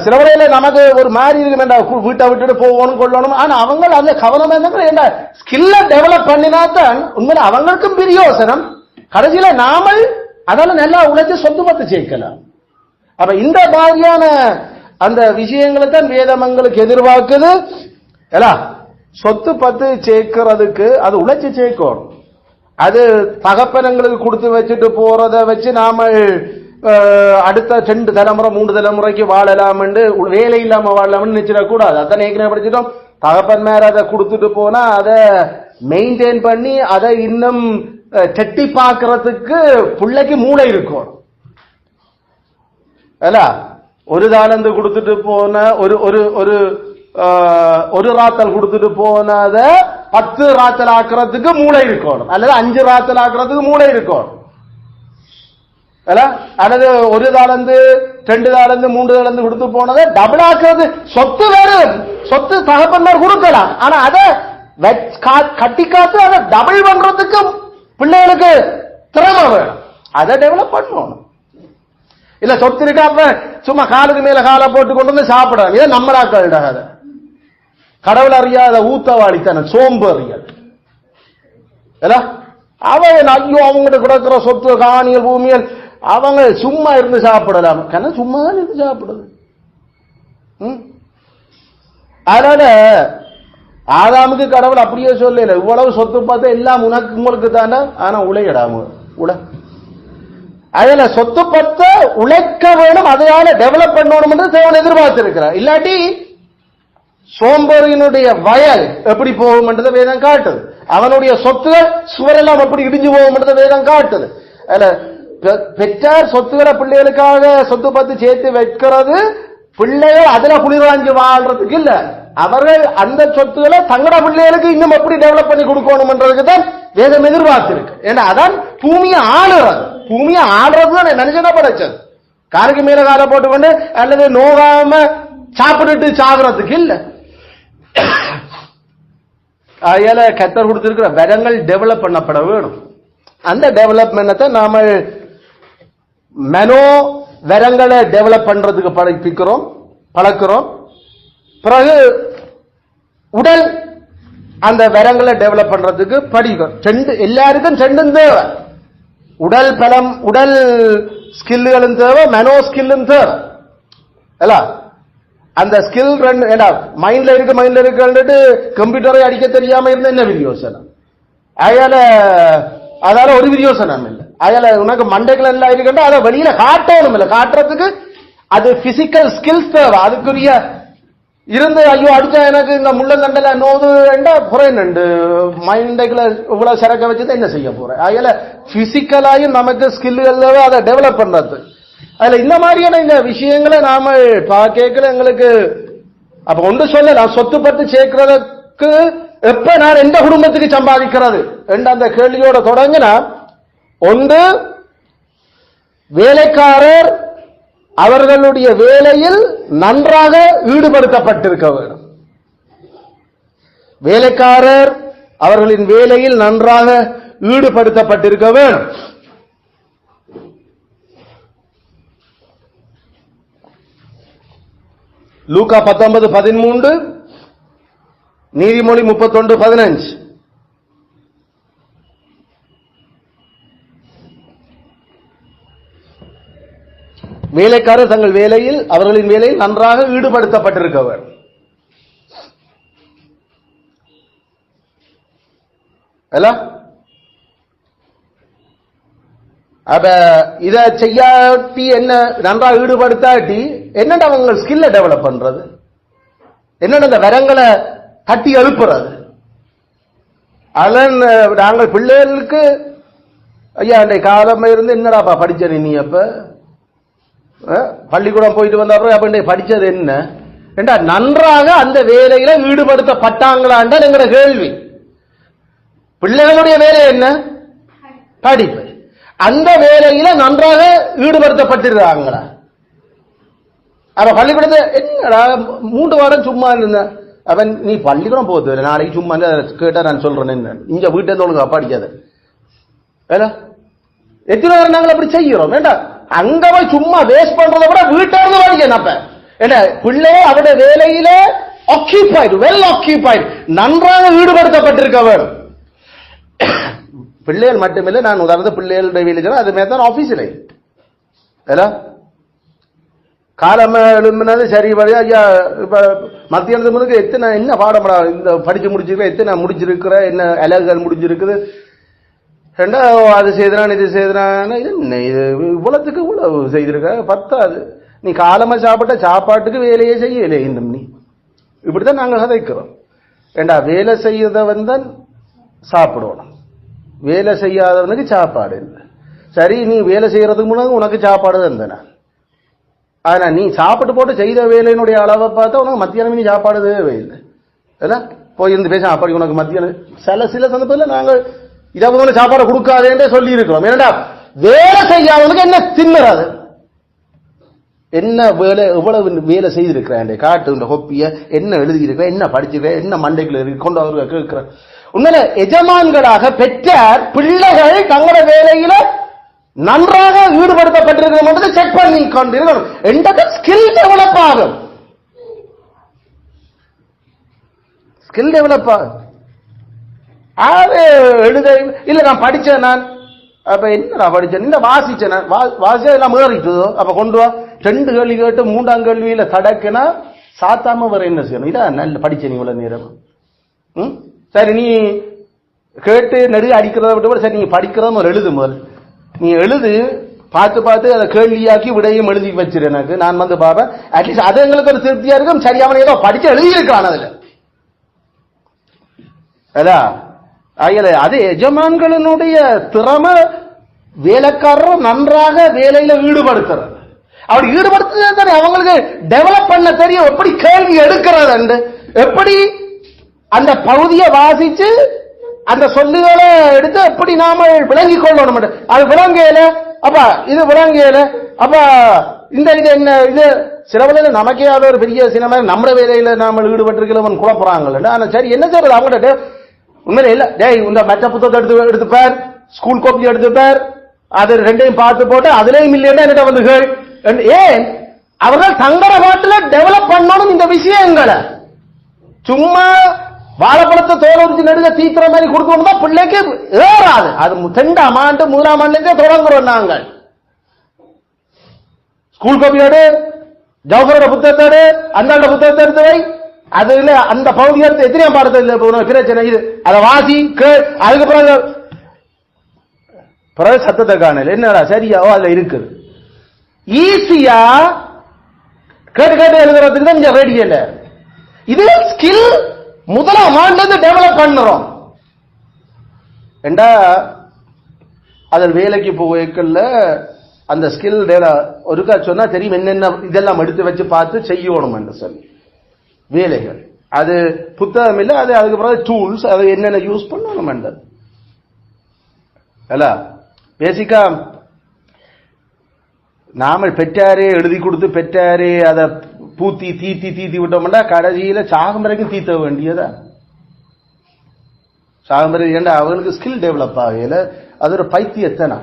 சில வேளையில நமக்கு ஒரு மாதிரி இருக்கு, வீட்டை விட்டுட்டு போகணும் கொள்ளணும், ஆனா அவங்க அந்த கவனம் என்ன ஸ்கில்ல டெவலப் பண்ணினாத்தான் உண்மையில அவங்களுக்கும் பிரயோசனம், கடைசியில நாமல் அதனால நல்லா உழைச்சு சொத்து பத்து சேர்க்கலாம். அப்ப இந்த மாதிரியான அந்த விஷயங்களை தான் வேதமங்களுக்கு எதிர்பார்க்குது. சொத்து பத்து சேர்க்கிறதுக்கு அது உழைச்சு சேர்க்கணும். அது தகப்பனங்களுக்கு கொடுத்து வச்சுட்டு போறத வச்சு நாம அடுத்த 2 தலைமுறை 3 தலைமுறைக்கு வாழலாம், வேலை இல்லாம வாழலாம்னு நினைச்சிடக்கூடாது. அதான் ஏற்கனவே படிச்சிட்டோம், தகப்பன் மேல அதை கொடுத்துட்டு போனா அதை மெயின்டைன் பண்ணி அதை இன்னும் செட்டி பார்க்கறதுக்கு பிள்ளைக்கு மூளை இருக்கும். ஒரு தாளந்து கொடுத்துட்டு போன ஒரு ராத்தல் கொடுத்துட்டு போனத 10 ராத்தல் ஆக்குறதுக்கு மூளை இருக்கணும், அல்லது 5 ராத்தல் ஆக்குறதுக்கு மூளை இருக்கணும். அல்லது ஒரு தாளந்து 2 தாளந்து 3 தாளந்து கொடுத்து போனதை டபுள் ஆக்குறது. சொத்து வேறு, சொத்து தகப்பன்மார் கொடுக்கலாம், ஆனா அதை கட்டி காத்து அதை டபுள் பண்றதுக்கு பிள்ளைகளுக்கு திறமை வேணும், அதை டெவலப் பண்ணணும். இல்ல சொத்து இருக்கா சும்மா காலுக்கு மேல காலை போட்டு கொண்டு வந்து சாப்பிடாது, இதை நம்மளாக்கள் கடவுள் அறியாத ஊத்தவாளித்தன சோம்பறியல். அவன் ஐயோ அவங்ககிட்ட கிடக்கிற சொத்து காணியல் பூமியல் அவங்க சும்மா இருந்து சாப்பிடலாம், சும்மா தான் இருந்து சாப்பிடுது. அதனால ஆதாமுக்கு கடவுள் அப்படியே சொல்லல, இவ்வளவு சொத்து பார்த்து எல்லாம் உங்களுக்கு தானே, ஆனா உழையடாம அதுல சொத்து பத்த உழைக்க வேணும், அதையால டெவலப் பண்ணணும் என்று தேவன் எதிர்பார்த்திருக்கிறார். இல்லாட்டி சோம்பேறியினுடைய வயல் எப்படி போகும் என்றதை வேதம் காட்டுது, அவனுடைய சொத்துகள் சுவரெல்லாம் எப்படி இடிஞ்சு போகும் என்றதை வேதம் காட்டுது. அதுல பெற்றார் சொத்துக்களை பிள்ளைகளுக்காக சொத்து பத்து சேர்த்து வைக்கிறது, பிள்ளைகள் அதுல குளிர்வாஞ்சி வாழ்றதுக்கு இல்ல, அவர்கள் அந்த சொத்துக்களை தங்கட பிள்ளைகளுக்கு இன்னும் எப்படி டெவலப் பண்ணி கொடுக்கணும் என்றதுக்கு தான் வேதம் எதிர்பார்த்திருக்கு. ஏன்னா அதான் பூமியை ஆளுறது, பூமியை ஆடுறதுதான் நினைச்சதா படைச்சது, காலுக்கு மேல காலை போட்டுக்கொண்டு அல்லது நோகாம சாப்பிட்டுட்டு சாகுறதுக்கு இல்ல. அதனால கத்தர் கொடுத்திருக்கிற வரங்கள் டெவலப் பண்ணப்பட வேணும். அந்த டெவலப்மெண்ட்டை நாம மெனோ வரங்களை டெவலப் பண்றதுக்கு பழக்கிறோம். பிறகு உடல் அந்த வரங்களை டெவலப் பண்றதுக்கு படிக்கும். எல்லாருக்கும் 2 தேவை, உடல் பலம் உடல் ஸ்கில்லுகளும் தேவை, மெனோ ஸ்கில்லும் தேவை. அந்த ஸ்கில் மைண்ட்ல இருக்கு கம்ப்யூட்டரை அடிக்க தெரியாம இருந்த என்ன விரியோசனம், அதால ஒரு விரியோசனம் இல்லை. அதனால உனக்கு மண்டைகள் எல்லாம் இருக்குன்னா அதை வெளியில காட்டணும் இல்லை, காட்டுறதுக்கு அது பிசிக்கல் ஸ்கில்ஸ் தேவை. அதுக்குரிய இருந்து ஐயோ அடிச்சா எனக்கு இந்த முள்ளந்தண்டல நோது புறண்டு மைண்டைக்குள்ள இவ்வளவு சிறக்க வச்சுதான் என்ன செய்ய போறேன். அதனால பிசிக்கலாயும் நமக்கு ஸ்கில்கள் தேவை, அதை டெவலப் பண்றது. அதுல இந்த மாதிரியான இந்த விஷயங்களை நாம கேட்கல எங்களுக்கு. அப்ப ஒன்று சொல்லலாம், சொத்து பத்து சேர்க்கிறதுக்கு எப்ப நான் எந்த குடும்பத்துக்கு சம்பாதிக்கிறது என்ற அந்த கேள்வியோட தொடங்கினா, ஒன்று வேலைக்காரர் அவர்களுடைய வேலையில் நன்றாக ஈடுபடுத்தப்பட்டிருக்க வேண்டும். வேலைக்காரர் அவர்களின் வேலையில் நன்றாக ஈடுபடுத்தப்பட்டிருக்க வேண்டும். லூக்கா 19:13, நீதிமொழி 31:15. வேலைக்காரர் தங்கள் வேலையில் அவர்களின் வேலையில் நன்றாக ஈடுபடுத்தப்பட்டிருக்க வேண்டும். அப்ப இத செய்யாட்டி என்ன, நன்றாக ஈடுபடுத்தாட்டி என்னடா அவங்க ஸ்கில்ல டெவலப் பண்றது, என்னடா இந்த வரங்களை தட்டி எழுப்புறது. அதன் நாங்கள் பிள்ளைகளுக்கு ஐயா அன்றைய காலமா இருந்து என்னடாப்பா படிச்ச நீ, அப்ப பள்ளிக்கூடம் போயிட்டு வந்த அப்புறம் அப்ப படிச்சது என்ன என்றா நன்றாக அந்த வேலையில ஈடுபடுத்தப்பட்டாங்களான் என்கிற கேள்வி. பிள்ளைகளுடைய வேலை என்ன? படிப்பு. அந்த வேலையில நன்றாக ஈடுபடுத்தப்பட்டிருக்காங்களா? அப்ப பள்ளிக்கூடத்தை என்னடா 3 வாரம் சும்மா இருந்த அவன், நீ பள்ளிக்கூடம் போகுது நாளைக்கு சும்மா கேட்டா நான் சொல்றேன் என்ன, இங்க வீட்டை ஒழுங்கா படிக்காத. எத்தனை வாரம் நாங்கள் அப்படி செய்கிறோம் வேண்டாம். அங்க போய் சும்மா வேஸ்ட் பண்றதை விட வீட்டை இருந்து படிக்கணும். அப்ப என்ன பிள்ளைய அவருடைய வேலையில ஆக்கியூபைடு, வெல் ஆக்கியூபைடு, நன்றாக ஈடுபடுத்தப்பட்டிருக்க வேண்டும். பிள்ளைகள் மட்டுமில்லை, நான் உதாரணத்து பிள்ளைகளுடைய வேலை அது மாதிரி தான் ஆபீஸ்ல காலம் எழுப்பினது சரி வழியா. ஐயா இப்ப மத்தியானத்துக்கு எத்தனை என்ன பாடம் இந்த படிச்சு முடிச்சிருக்க, எத்தனை முடிச்சிருக்கிற, என்ன அலகுகள் முடிஞ்சிருக்குது, ரெண்டா அது செய்தான் இது செய்தான், என்ன இது இவ்வளவுக்கு இவ்வளவு செய்திருக்க பத்தாது. நீ காலமா சாப்பிட்ட சாப்பாட்டுக்கு வேலையே செய்யலே இன்னும் நீ. இப்படித்தான் நாங்கள் கதைக்கிறோம். ஏண்டா வேலை செய்யறவன் தான் சாப்பிடணும், வேலை செய்யாதவனுக்கு சாப்பாடு இல்லை. சரி, நீ வேலை செய்யறதுக்கு முன்னாடி உனக்கு சாப்பாடு தந்தன, ஆனா நீ சாப்பிட்டு போட்டு செய்த வேலையினுடைய அளவை பார்த்தா உனக்கு மத்தியானம் நீ சாப்பாடு தேவையில்லை. போய் இருந்து பேச அப்படி உனக்கு மத்தியானம் சில சந்தர்ப்பத்தில் நாங்கள் இதை சாப்பாடு கொடுக்காதேன்றே சொல்லி இருக்கிறோம். ஏன்னா வேலை செய்யாதவனுக்கு என்ன தின்னுறாது, என்ன வேலை எவ்வளவு வேலை செய்திருக்கிறேன் காட்டு இந்த ஹொப்பிய என்ன எழுதியிருக்கிறேன், என்ன படிச்சிருக்கேன், என்ன மண்டைக்குள்ள கொண்டு அவர்கள் கேட்கிறேன். உண்மையில எஜமான்களாக பெற்றார் பிள்ளைகள் தங்களோட வேலையில நன்றாக ஈடுபடுத்தப்பட்டிருக்கிறோம் செக் பண்ணி கொண்டிருக்கணும். என்ற ஸ்கில் டெவலப் ஆகும், ஸ்கில் டெவலப் ஆகும். எழுத இல்ல நான் படிச்சேன், நான் அப்ப என்ன படிச்சேன், இந்த வாசிச்சேன், வாசிச்சா எல்லாம் ஏறிட்டுதோ, அப்ப கொண்டு வா 2 கேள்வி கேட்டு 3ஆம் கேள்வியில தடக்குனா சாத்தாம வர என்ன செய்யணும். இதான் நல்ல படிச்ச நீ இவ்வளவு நேரம். சரி, நீ கேட்டு நெருங்க அடிக்கிறத விட்டு சரி நீ படிக்கிறத எழுது. முதல் நீ எழுது, பார்த்து பார்த்து அதை கேள்வியாக்கி விடையும் எழுதி வச்சிரு. எனக்கு நான் வந்து பார்ப்பேன், அட்லீஸ்ட் அது எங்களுக்கு ஒரு திருப்தியா இருக்கும். சரி, அவன் ஏதோ படிச்சு எழுதியிருக்கான் அதுல. அது எஜமான்களினுடைய திறமை வேலைக்காரர் நன்றாக வேலையில ஈடுபடுத்துறது. அப்படி ஈடுபடுத்துறது அவங்களுக்கு டெவலப் பண்ண தெரியும், எப்படி கேள்வி எடுக்கிறது, எப்படி அந்த பகுதியை வாசிச்சு அந்த சொல்லுகளை எடுத்து எப்படி நாம விளங்கிக் கொள்ளணும். அது விளங்கல, அப்ப இது விளங்கல, அப்ப இந்த இது என்ன இது சில வேலையில நமக்கே ஒரு பெரிய சினிமா நம்ம வேலையில நாம ஈடுபட்டிருக்கிறவன் குழப்பறாங்கல்ல. ஆனா சரி என்ன செய்யறது, அவங்கள்ட்ட உண்மையில இல்ல டேய் இந்த மற்ற புத்தகத்தை எடுத்துப்பார், ஸ்கூல் காப்பி எடுத்துப்பார், அது ரெண்டையும் பார்த்து போட்டு அதுலயும் இல்லையா என்கிட்ட வந்து ஏன் அவர்கள் தங்கட நாட்டுல டெவலப் பண்ணணும் இந்த விஷயங்களை. சும்மா வாழைப்பழத்தை தோல் உரிச்சு நடுக்க தீக்கிற மாதிரி கொடுக்கணும் பிள்ளைக்கு ஏறாது. அது 2ஆம் ஆண்டு 3ஆம் ஆண்டுலேருந்தே தொடங்குறோம் நாங்கள். ஸ்கூல் காப்பி எடு, ஜவஹரோட புத்தகத்தோடு அந்த புத்தகத்தை எடுத்து வை, அதுல அந்த பகுதியை எத்தனையாம் பாடத்தில் பிரச்சனை இது, அதை வாசி அதுக்கு பிறகு சத்தத்தை காணல என்னடா சரியா அதுல இருக்குது. ஈஸியா கேட்டு கேட்டு எழுதுறதுக்கு தான் இங்க ரெடி இல்ல. இது ஸ்கில் 1ஆம் ஆண்டு டெவலப் பண்ணுறோம். அதில் வேலைக்கு போகல அந்த ஸ்கில் ஒருக்கா சொன்னா தெரியும் என்னென்ன இதெல்லாம் எடுத்து வச்சு பார்த்து செய்யணும் என்று சொல்லி வேலைகள் அது புத்தகம் இல்ல, அது அதுக்கு பிறகு டூல்ஸ், அதை என்னென்ன யூஸ் பண்ணணும் அல்ல. பேசிக்கா நாம பெற்றாரே எழுதி கொடுத்து பெற்றாரே அதை பூத்தி தீத்தி விட்டோம்னா கடைசியில சாகம் வரைக்கும் தீத்த வேண்டியதா. சாகம் வரை ஏண்டா அவங்களுக்கு ஸ்கில் டெவலப் ஆகல, அது ஒரு பைத்தியத்தனா.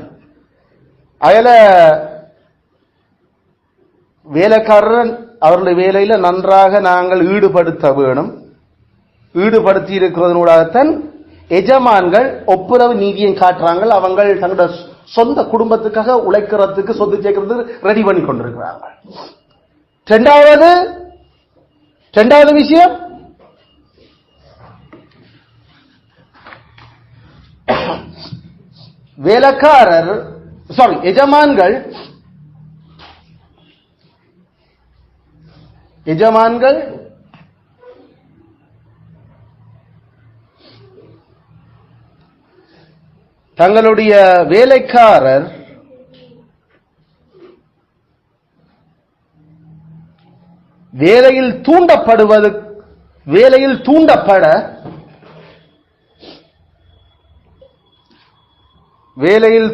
அதில் வேலைக்காரன் அவருடைய வேலையில நன்றாக நாங்கள் ஈடுபடுத்த வேணும். ஈடுபடுத்தி இருக்கிறதனூடாகத்தான் எஜமான்கள் ஒப்புரவு நீதியை காட்டுறாங்க. அவங்க தங்களோட சொந்த குடும்பத்துக்காக உழைக்கிறதுக்கு சொத்து சேர்க்கறதுக்கு ரெடி பண்ணி கொண்டிருக்கிறாங்க. இரண்டாவது விஷயம், வேலைக்காரர் எஜமான்கள் தங்களுடைய வேலைக்காரர் வேலையில்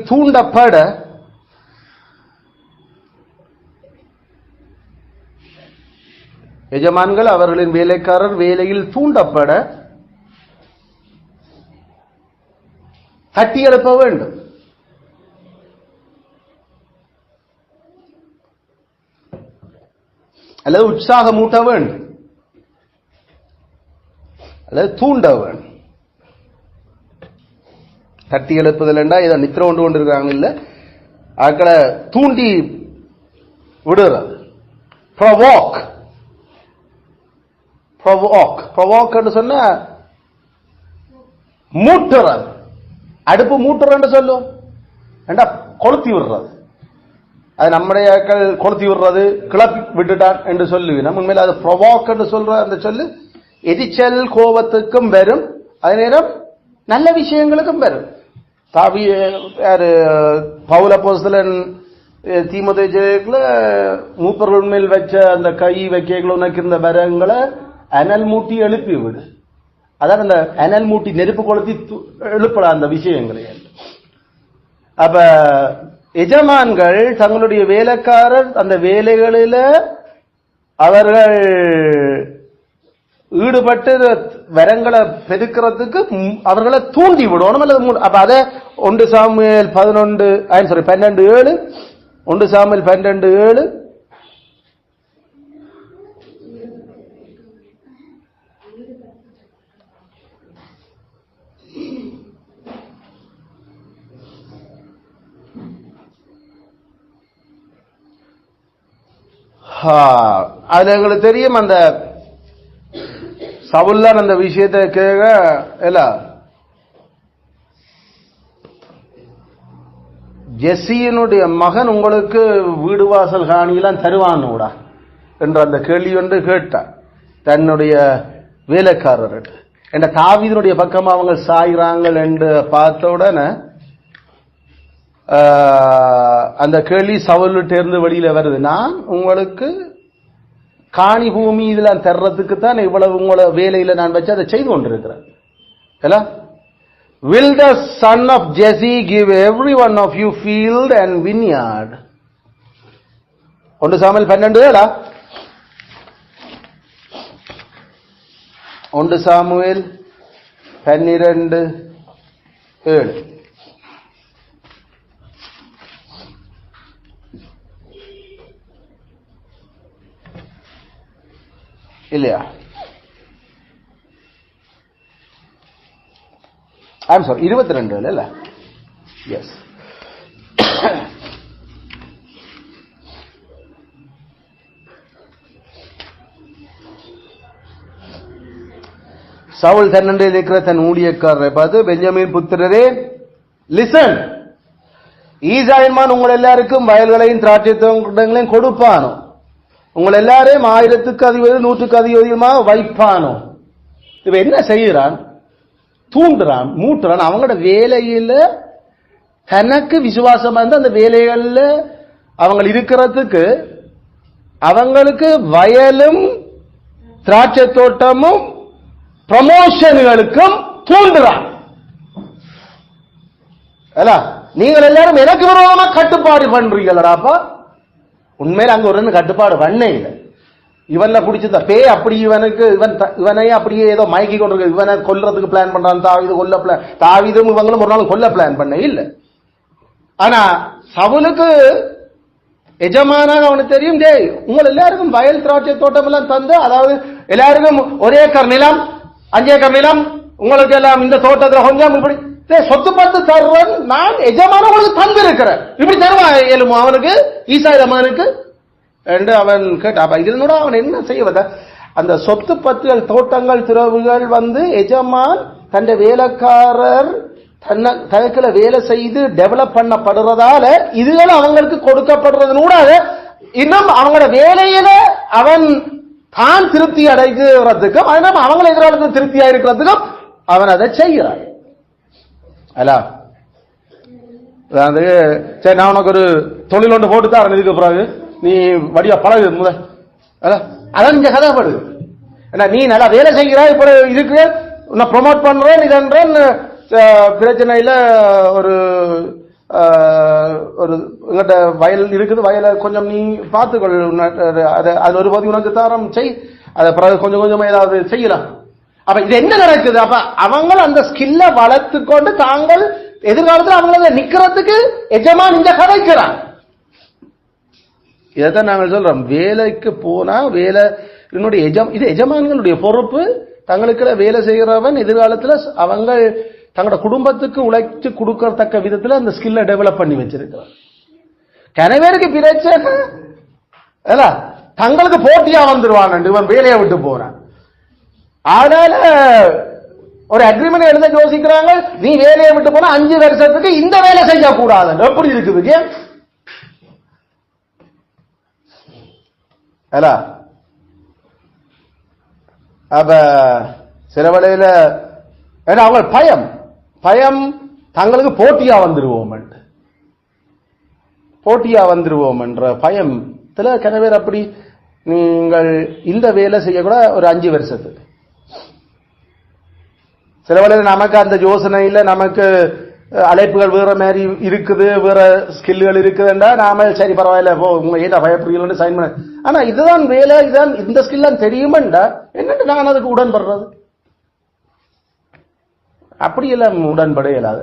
தூண்டப்பட எஜமான்கள் அவர்களின் வேலைக்காரர் வேலையில் தூண்டப்பட தட்டி எழுப்ப வேண்டும். அல்லது உற்சாகமூட்ட வேண்டும், அல்லது தூண்ட வேண்டும். தட்டி எழுப்புதல் என்றா இதை நித்திர கொண்டு இருக்கிறாங்க இல்ல, ஆக்களை தூண்டி விடுறது. ப்ரொவோக் சொன்ன மூட்டுறது, அடுப்பு மூட்டுறன்னு சொல்லும், கொளுத்தி விடுறது. அது நம்முடைய கொளுத்தி விடுறது, கிளப்பி விட்டுட்டான் என்று சொல்லுவீங்க. உண்மையில் அது ப்ரொவோக் என்று சொல்ற அந்த சொல்லு எரிச்சல் கோபத்துக்கும் வரும், அதே நேரம் நல்ல விஷயங்களுக்கும் வரும். பவுல் அப்போஸ்தலன் தீமோத்தேயுக்குள்ள மூப்பர்கள் மேல் வச்ச அந்த கை வைக்கல உனக்கு இருந்த வரங்களை அனல் மூட்டி எழுப்பி விடு. அதான் அந்த அனல் மூட்டி நெருப்பு கொளுத்தி எழுப்பலாம் அந்த விஷயங்களை. அப்ப எஜமான்கள் தங்களுடைய வேலைக்காரர் அந்த வேலைகளில அவர்கள் ஈடுபட்டு வரங்களை பெருக்கிறதுக்கு அவர்களை தூண்டி விடணும். அப்ப அதை 1 சாமுவேல் 12:7 1 சாமுவேல் 12:7 அது எங்களுக்கு தெரியும். அந்த சவுல்லான் அந்த விஷயத்தை கேட்க ஜெஸ்ஸியினுடைய மகன் உங்களுக்கு வீடு வாசல் காணியெல்லாம் தருவானோடா என்ற அந்த கேள்வி ஒன்று கேட்டார் தன்னுடைய வேலைக்காரர். என்ற தாவீதினுடைய பக்கம் அவங்க சாய்கிறாங்க என்று பார்த்த உடனே அந்த கேள்வி சவுல்கிட்ட இருந்து வெளியில வருது. நான் உங்களுக்கு காணி பூமி இதெல்லாம் தர்றதுக்கு தான் இவ்வளவு உங்களோட வேலையில நான் வச்சு அதை செய்து கொண்டிருக்கிறேன். Will the son of Jesse give every one of you field and vineyard? 1 Samuel 12:7 1 Samuel 12:7 இல்லையா? ஐம் சாரி 22 இல்ல. எஸ். சவுல் தன்னண்டையில் இருக்கிற தன் ஊழியக்காரரை பார்த்து, பென்ஜமின் புத்திரரே லிசன், ஈசாயின்மான் உங்கள் எல்லாருக்கும் வயல்களையும் திராட்சை தோட்டங்களையும் கொடுப்பானோ, உங்கள் எல்லாரையும் 1000க்கு அதிபதி 100க்கு அதிபதியுமாக வைப்பானோ. இவ என்ன செய்யறான்? தூண்டுறான், மூட்டுறான். அவங்களோட வேலையில தனக்கு விசுவாசமா இருந்து அந்த வேலைகள்ல அவங்க இருக்கிறதுக்கு அவங்களுக்கு வயலும் திராட்சை தோட்டமும் ப்ரமோஷன்களுக்கும் தூண்டுறான். நீங்கள் எல்லாரும் எனக்கு விரோதமா கட்டுப்பாடு பண்றீங்களாப்பா. உண்மையில அங்க ஒரு கட்டுப்பாடு பண்ண இல்லை. இவன்ல குடிச்சத பே அப்படி இவனை அப்படியே ஏதோ மயக்கி கொண்டிருக்கு. இவனை கொல்றதுக்கு பிளான் பண்றான். தாவீதும் இவங்களும் ஒரு நாள் கொல்ல பிளான் பண்ண இல்லை. ஆனா சவுலுக்கு எஜமானாக அவனுக்கு தெரியும், உங்கள் எல்லாருக்கும் வயல் திராட்சை தோட்டம் எல்லாம் தந்து, அதாவது எல்லாருக்கும் ஒரே ஏக்கர் நிலம் 5 ஏக்கர் நிலம் உங்களுக்கு எல்லாம் இந்த தோட்டத்தில் கொஞ்சம் இப்படி சொத்து பத்து தருவன் நான் எஜமான உங்களுக்கு தந்திருக்கிறேன், இப்படி தருவான் ஏழுமோ அவனுக்கு ஈசாய் மகனுக்கு என்று அவன் கேட்டான். இதனோட அவன் என்ன செய்வத, அந்த சொத்து பத்துகள் தோட்டங்கள் துறவுகள் எஜமான் தன் வேலைக்காரர் தனக்குல வேலை செய்து டெவலப் பண்ணப்படுறதால இதுகள் அவங்களுக்கு கொடுக்கப்படுறதுனூட இன்னும் அவங்களோட வேலையில அவன் தான் திருப்தி அடைகிறதுக்கும் அவங்களை எதிராளர்கள் திருப்தியா இருக்கிறதுக்கும் அவன் அதை செய்கிறான். சரி, நான் உனக்கு ஒரு தொழில் ஒன்று போட்டு தான் இதுக்கு பிறகு நீ வடிவா பழகு முதல் அதான் இந்த கதைப்படுது. நீ நல்லா வேலை செய்கிறாய், இப்ப இருக்கு நான் ப்ரொமோட் பண்றேன் இதன்றேன் பிரச்சனையில ஒரு எங்கிட்ட வயல் இருக்குது, வயலை கொஞ்சம் நீ பார்த்துக்கொள், அது ஒரு பகுதி உனக்கு தாரம் செய், அதை பிறகு கொஞ்சம் கொஞ்சமா ஏதாவது செய்யலாம். அப்ப இது என்ன நடக்குது, அப்ப அவங்க அந்த ஸ்கில்ல வளர்த்து கொண்டு தாங்கள் எதிர்காலத்தில் அவங்கள நிக்கிறதுக்கு எஜமான் இந்த கதைக்கிறான். இதைத்தான் நாங்கள் சொல்றோம், வேலைக்கு போனா வேலை இது எஜமான்களுடைய பொறுப்பு. தங்களுக்கு வேலை செய்கிறவன் எதிர்காலத்தில் அவங்க தங்களோட குடும்பத்துக்கு உழைச்சு கொடுக்கறத்தக்க விதத்தில் அந்த ஸ்கில்ல டெவலப் பண்ணி வச்சிருக்கிறான். கனவேருக்கு பிரச்சனை தங்களுக்கு போட்டியா வந்துருவான், இவன் வேலையை விட்டு போறான். அதனால ஒரு அக்ரிமெண்ட் எழுத யோசிக்கிறாங்க, நீ வேலையை விட்டு போனா 5 வருஷத்துக்கு இந்த வேலை செய்யக்கூடாது. எப்படி இருக்குது அப்ப சில வேளையில அவங்க பயம் தங்களுக்கு போட்டியா வந்துருவோம் என்ற பயத்துல கனவேர் அப்படி நீங்கள் இந்த வேலை செய்யக்கூட ஒரு 5 வருஷத்துக்கு. சில வேளையில நமக்கு அந்த யோசனையில நமக்கு அழைப்புகள் வேற மாதிரி இருக்குது, வேற ஸ்கில்கள் இருக்குதுன்றா நாம சரி பரவாயில்ல போ உங்க ஏதா பயப்படுறீங்கன்னு சைன் பண்ண. ஆனா இதுதான் வேலை, இதுதான் இந்த ஸ்கில் தான் தெரியுமெண்டா என்னட்டு நான் அதுக்கு உடன்படுறது? அப்படி எல்லாம் உடன்பட இயலாது.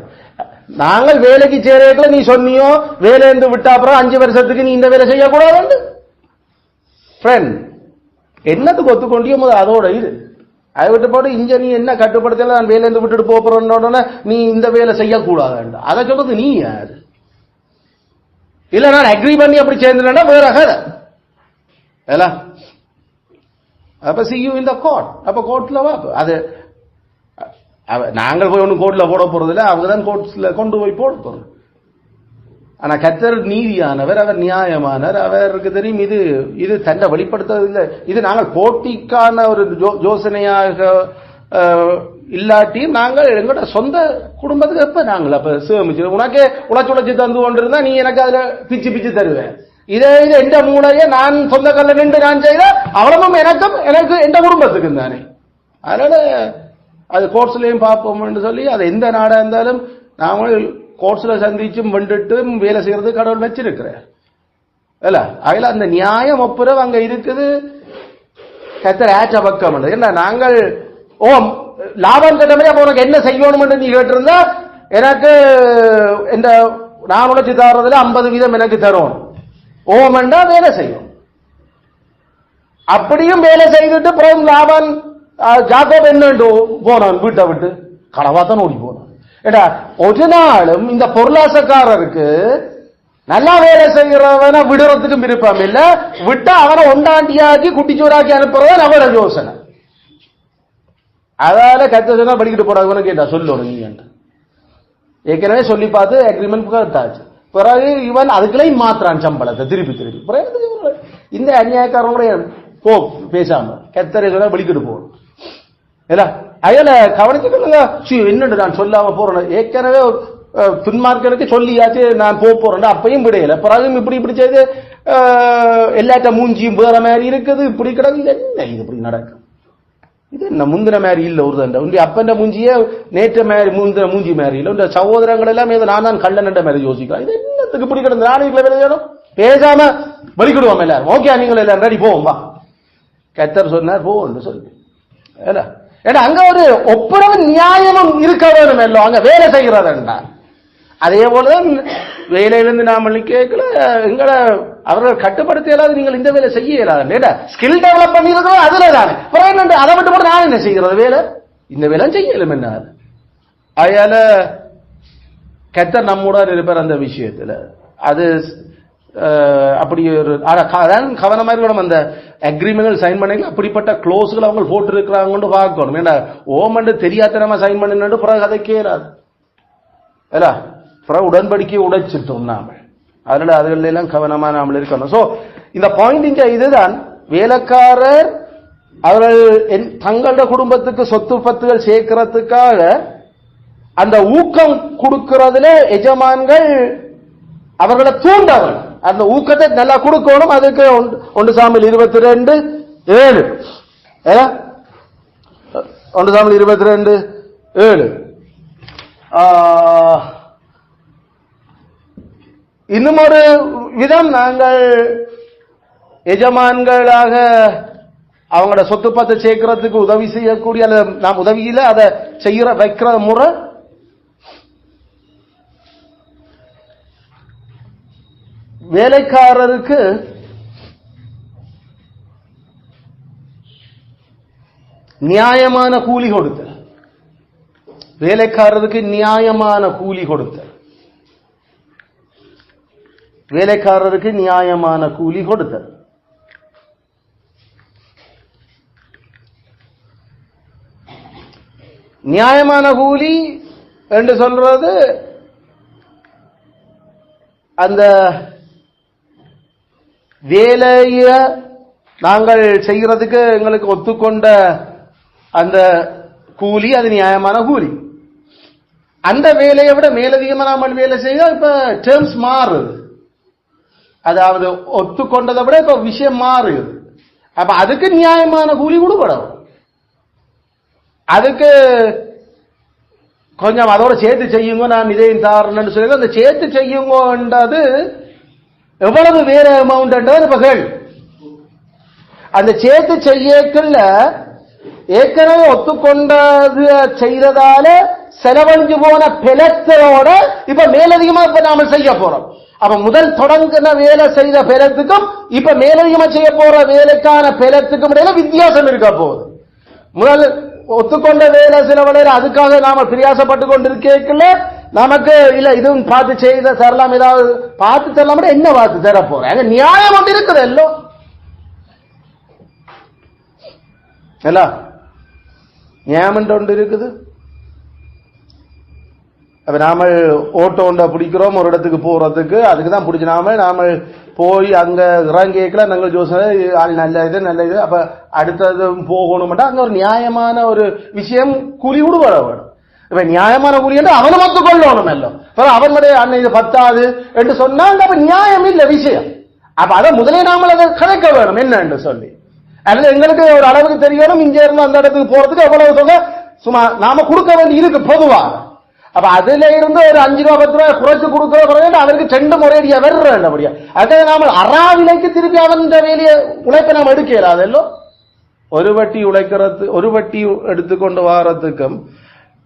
நாங்கள் வேலைக்கு சேரல நீ சொன்னியோ வேலை இருந்து விட்டா அப்புறம் 5 வருஷத்துக்கு நீ இந்த வேலை செய்யக்கூடாது ஃப்ரெண்ட், என்னத்துக்கு ஒத்துக்கொண்டியோ அதோட இது. அதை விட்டு போட்டு இங்க நீ என்ன கட்டுப்படுத்தல நான் வேலை இருந்து விட்டுட்டு போறோன்னு நீ இந்த வேலை செய்யக்கூடாது அதை சொல்றது நீ யாரு? இல்ல நான் அக்ரி பண்ணி அப்படி சேர்ந்துட்டா வேற கதை. அப்ப see you in the court. அப்ப கோர்ட்ல வா. அது நாங்கள் போய் ஒன்னும் கோர்ட்ல போட போறது இல்லை, அவங்கதான் கோர்ட்ல கொண்டு போய் போட போறோம். ஆனா கர்த்தர் நீதியானவர், அவர் நியாயமானவர், அவருக்கு தெரியும் இது தன்னை வெளிப்படுத்துவதில்லை. இது நாங்கள் போட்டிக்கான ஒரு யோசனையாக இல்லாட்டியும் நாங்கள் எங்களோட சொந்த குடும்பத்துக்கு எப்ப நாங்கள் அப்ப சேமிச்சு உனக்கே உழைச்சு தந்து கொண்டிருந்தா நீ எனக்கு அதுல பிச்சு தருவேன். இதே இது எந்த மூளைய நான் சொந்த கல்ல நின்று நான் செய்த அவ்வளவும் எனக்கு எந்த குடும்பத்துக்கு தானே. அதனால அது கோர்ட்ஸ்லயும் பார்ப்போம் என்று சொல்லி அது எந்த நாடா இருந்தாலும் நாங்கள் கோர்ட்ஸ்ல சந்திச்சும் வந்துட்டும் வேலை செய்யறது கடவுள் வச்சிருக்கிறார். அதுல அந்த நியாயம் ஒப்புரவு அங்க இருக்குது. கர்த்தர் ஏற்ற பக்கம் என்ன நாங்கள் லாபம் கட்ட மாதிரி அப்ப உனக்கு என்ன செய்யணும் என்று நீ கேட்டிருந்தா எனக்கு இந்த நான் உழைச்சி தர்றதுல 50% எனக்கு தரும் ஓமண்டா வேலை செய்யும். அப்படியும் வேலை செய்துட்டு அப்புறம் லாபம் ஜாக்கோப் என்ன போனான் வீட்டை விட்டு களவாத்தான் ஓடி போனான். ஏடா ஒரு நாளும் இந்த பொருளாசக்காரருக்கு நல்லா வேலை செய்கிறவன விடுறதுக்கு விருப்பம் இல்ல, விட்டா அவனை ஒண்டாண்டியாக்கி குட்டிச்சோராக்கி அனுப்புறவன் அவட யோசனை. அதால கத்த சொன்னா படிக்கிட்டு போறாங்கன்னு கேட்டா சொல்லணும் நீ ஏற்கனவே சொல்லி பார்த்து அக்ரிமெண்ட் கட்டாச்சு. பிறகு இவன் அதுக்குள்ளேயும் மாத்திரான் சம்பளத்தை திருப்பி இந்த அநியாயக்காரனுடைய போ பேசாம கத்தரை சொன்னா படிக்கிட்டு போகணும். அதுல கவனிச்சுக்கணுங்க, என்னண்டு நான் சொல்லாம போறேன். ஏற்கனவே துன்மார்க்கனுக்கு சொல்லியாச்சு நான் போறேன், அப்பையும் விடையில பிறகும் இப்படி செய்து எல்லாட்ட மூஞ்சியும் வேற மாதிரி இருக்குது. இப்படி கிடக்கு என்ன இது இப்படி நடக்கும்? இது என்ன முந்தின மாதிரி இல்ல ஒரு தண்டை உங்க அப்பண்ட மூஞ்சியே நேற்ற மாதிரி முந்தின மூஞ்சி மாதிரி இல்ல உங்க சகோதரங்கள் எல்லாம் நான் தான் கள்ளனண்ட மாதிரி யோசிக்கிறேன். இது என்னத்துக்கு இப்படி கிடந்து நாளைக்குள்ள வேணும் பேசாம வலிக்கிடுவோம் எல்லாரும். ஓகே நீங்கள் எல்லாரும் ரெடி போவோம் வா. கத்தர் சொன்னார் போன்னு சொல்லி. ஏன்னா அங்க ஒரு ஒப்புரவு நியாயமும் இருக்க வேணும் எல்லாம் அங்க வேலை செய்கிறதா. அதே போலதான் வேலையிலிருந்து நாம கேட்கல எங்களை அவர்கள் கட்டுப்படுத்த இயலாது. நீங்கள் இந்த வேலை செய்ய இயலாது. ஸ்கில் டெவலப் பண்ணிருக்கிறோம் அதுல தானே அதை விட்டு போட்டு நான் என்ன செய்கிறது வேலை இந்த வேலை செய்யலும் என்ன. அதனால கத்தர் நம்முடன் இருப்பார் அந்த விஷயத்துல. அது அப்படி ஒரு கவனமா இருக்கணும். அந்த அக்ரிமெண்ட் சைன் பண்ணி அப்படிப்பட்ட க்ளோஸ்கள் அவங்க போட்டு இருக்கிறாங்க பார்க்கணும். ஏன்னா ஓமண்டு தெரியாதனமா சைன் பண்ணிட்டு பிறகு அதை கேளாது உடன்படிக்கை உடைச்சிட்டோம் நாம. அதனால அதுல எல்லாம் கவனமா நாம இருக்கணும். சோ இந்த பாயிண்ட் இங்க இதுதான். வேலைக்காரர் அவர்கள் தங்களோட குடும்பத்துக்கு சொத்து பத்துகள் சேர்க்கிறதுக்காக அந்த ஊக்கம் கொடுக்கிறதுல எஜமான்கள் அவர்களை தூண்டவர்கள் அந்த ஊக்கத்தை நல்லா கொடுக்கணும். அதுக்கு 1 சாமுவேல் 22:7 1 சாமுவேல் 22:7 இன்னும் ஒரு விதம் நாங்கள் எஜமான்களாக அவங்களோட சொத்து பத்தை சேர்க்கிறதுக்கு உதவி செய்யக்கூடிய நாம் உதவியில அதை செய்யற வைக்கிற முறை வேலைக்காரருக்கு நியாயமான கூலி கொடுத்த வேலைக்காரருக்கு நியாயமான கூலி கொடுத்த வேலைக்காரருக்கு நியாயமான கூலி கொடுத்த நியாயமான கூலி என்று சொல்றது அந்த வேலைய நாங்கள் செய்யறதுக்கு எங்களுக்கு ஒத்துக்கொண்ட அந்த கூலி அது நியாயமான கூலி. அந்த வேலையை விட மேலதிகமா நாம வேலை செய்ய இப்ப டேர்ம்ஸ் மாறுது. அதாவது ஒத்துக்கொண்டதை விட இப்ப விஷயம் மாறுது. அப்ப அதுக்கு நியாயமான கூலி கொடுக்கணும். அதுக்கு கொஞ்சம் அதோட சேர்த்து செய்யுங்க நான் இதையும் தாரணும்னு சொல்லி அந்த சேர்த்து செய்யுங்கன்றது எவ்வளவு வேற அமௌண்ட் இப்ப கேள்வி. அந்த சேர்த்து செய்யக்குள்ள ஏற்கனவே ஒத்துக்கொண்டது செய்ததால செலவழிஞ்சு போன பெலத்தோட இப்ப மேலதிகமா இப்ப நாம செய்ய போறோம். அப்ப முதல் தொடங்கின வேலை செய்த பெலத்துக்கும் இப்ப மேலதிகமா செய்ய போற வேலைக்கான பெலத்துக்கும் இடையில வித்தியாசம் இருக்க போகுது. முதல் ஒத்துக்கொண்ட வேலை செலவழில அதுக்காக நாம பிரயாசப்பட்டு கொண்டிருக்கல நமக்கு இல்ல இதுவும் பார்த்து செய்த தரலாம் ஏதாவது பார்த்து தரலாம் என்ன பார்த்து தர போறேன் நியாயம் ஒன்று இருக்குது எல்லாம் நியாயம் ஒன்று இருக்குது. அப்ப நாம ஓட்டோ ஒன்றை பிடிக்கிறோம் ஒரு இடத்துக்கு போறதுக்கு அதுக்குதான் பிடிச்ச நாம போய் அங்க இறங்கிக்கல நாங்கள் ஜோசன நல்ல இது அப்ப அடுத்தது போகணும் அங்க ஒரு நியாயமான ஒரு விஷயம் கூலி விடுபட வேணும். இப்ப நியாயமான கூலி என்று அவனை மொத்த கொள்ளணும் எல்லாம் அவனுடைய அண்ணன் இது 10 என்று சொன்னால் அப்ப நியாயம் இல்ல விஷயம். அப்ப அதை முதலே நாமல் அதை கதைக்க வேணும் என்ன என்று சொல்லி அல்லது எங்களுக்கு ஒரு அளவுக்கு தெரியணும் இங்க இருந்து அந்த இடத்துக்கு போறதுக்கு எவ்வளவு தொகை சும்மா நாம கொடுக்க வேண்டி இருக்கு பொதுவா. அப்ப அதுல இருந்து ஒரு 5 ரூபா 10 ரூபாய் குறைச்சு கொடுக்கிற அவருக்கு 2 முறையடியா வர்றபடியா அதே நாம அறாவிலைக்கு திருப்பி அவன் வேலையை உழைப்பை நாம் எடுக்கலாம். அதெல்லாம் ஒரு வட்டி உழைக்கிறது ஒரு வட்டி எடுத்துக்கொண்டு வாரத்துக்கும்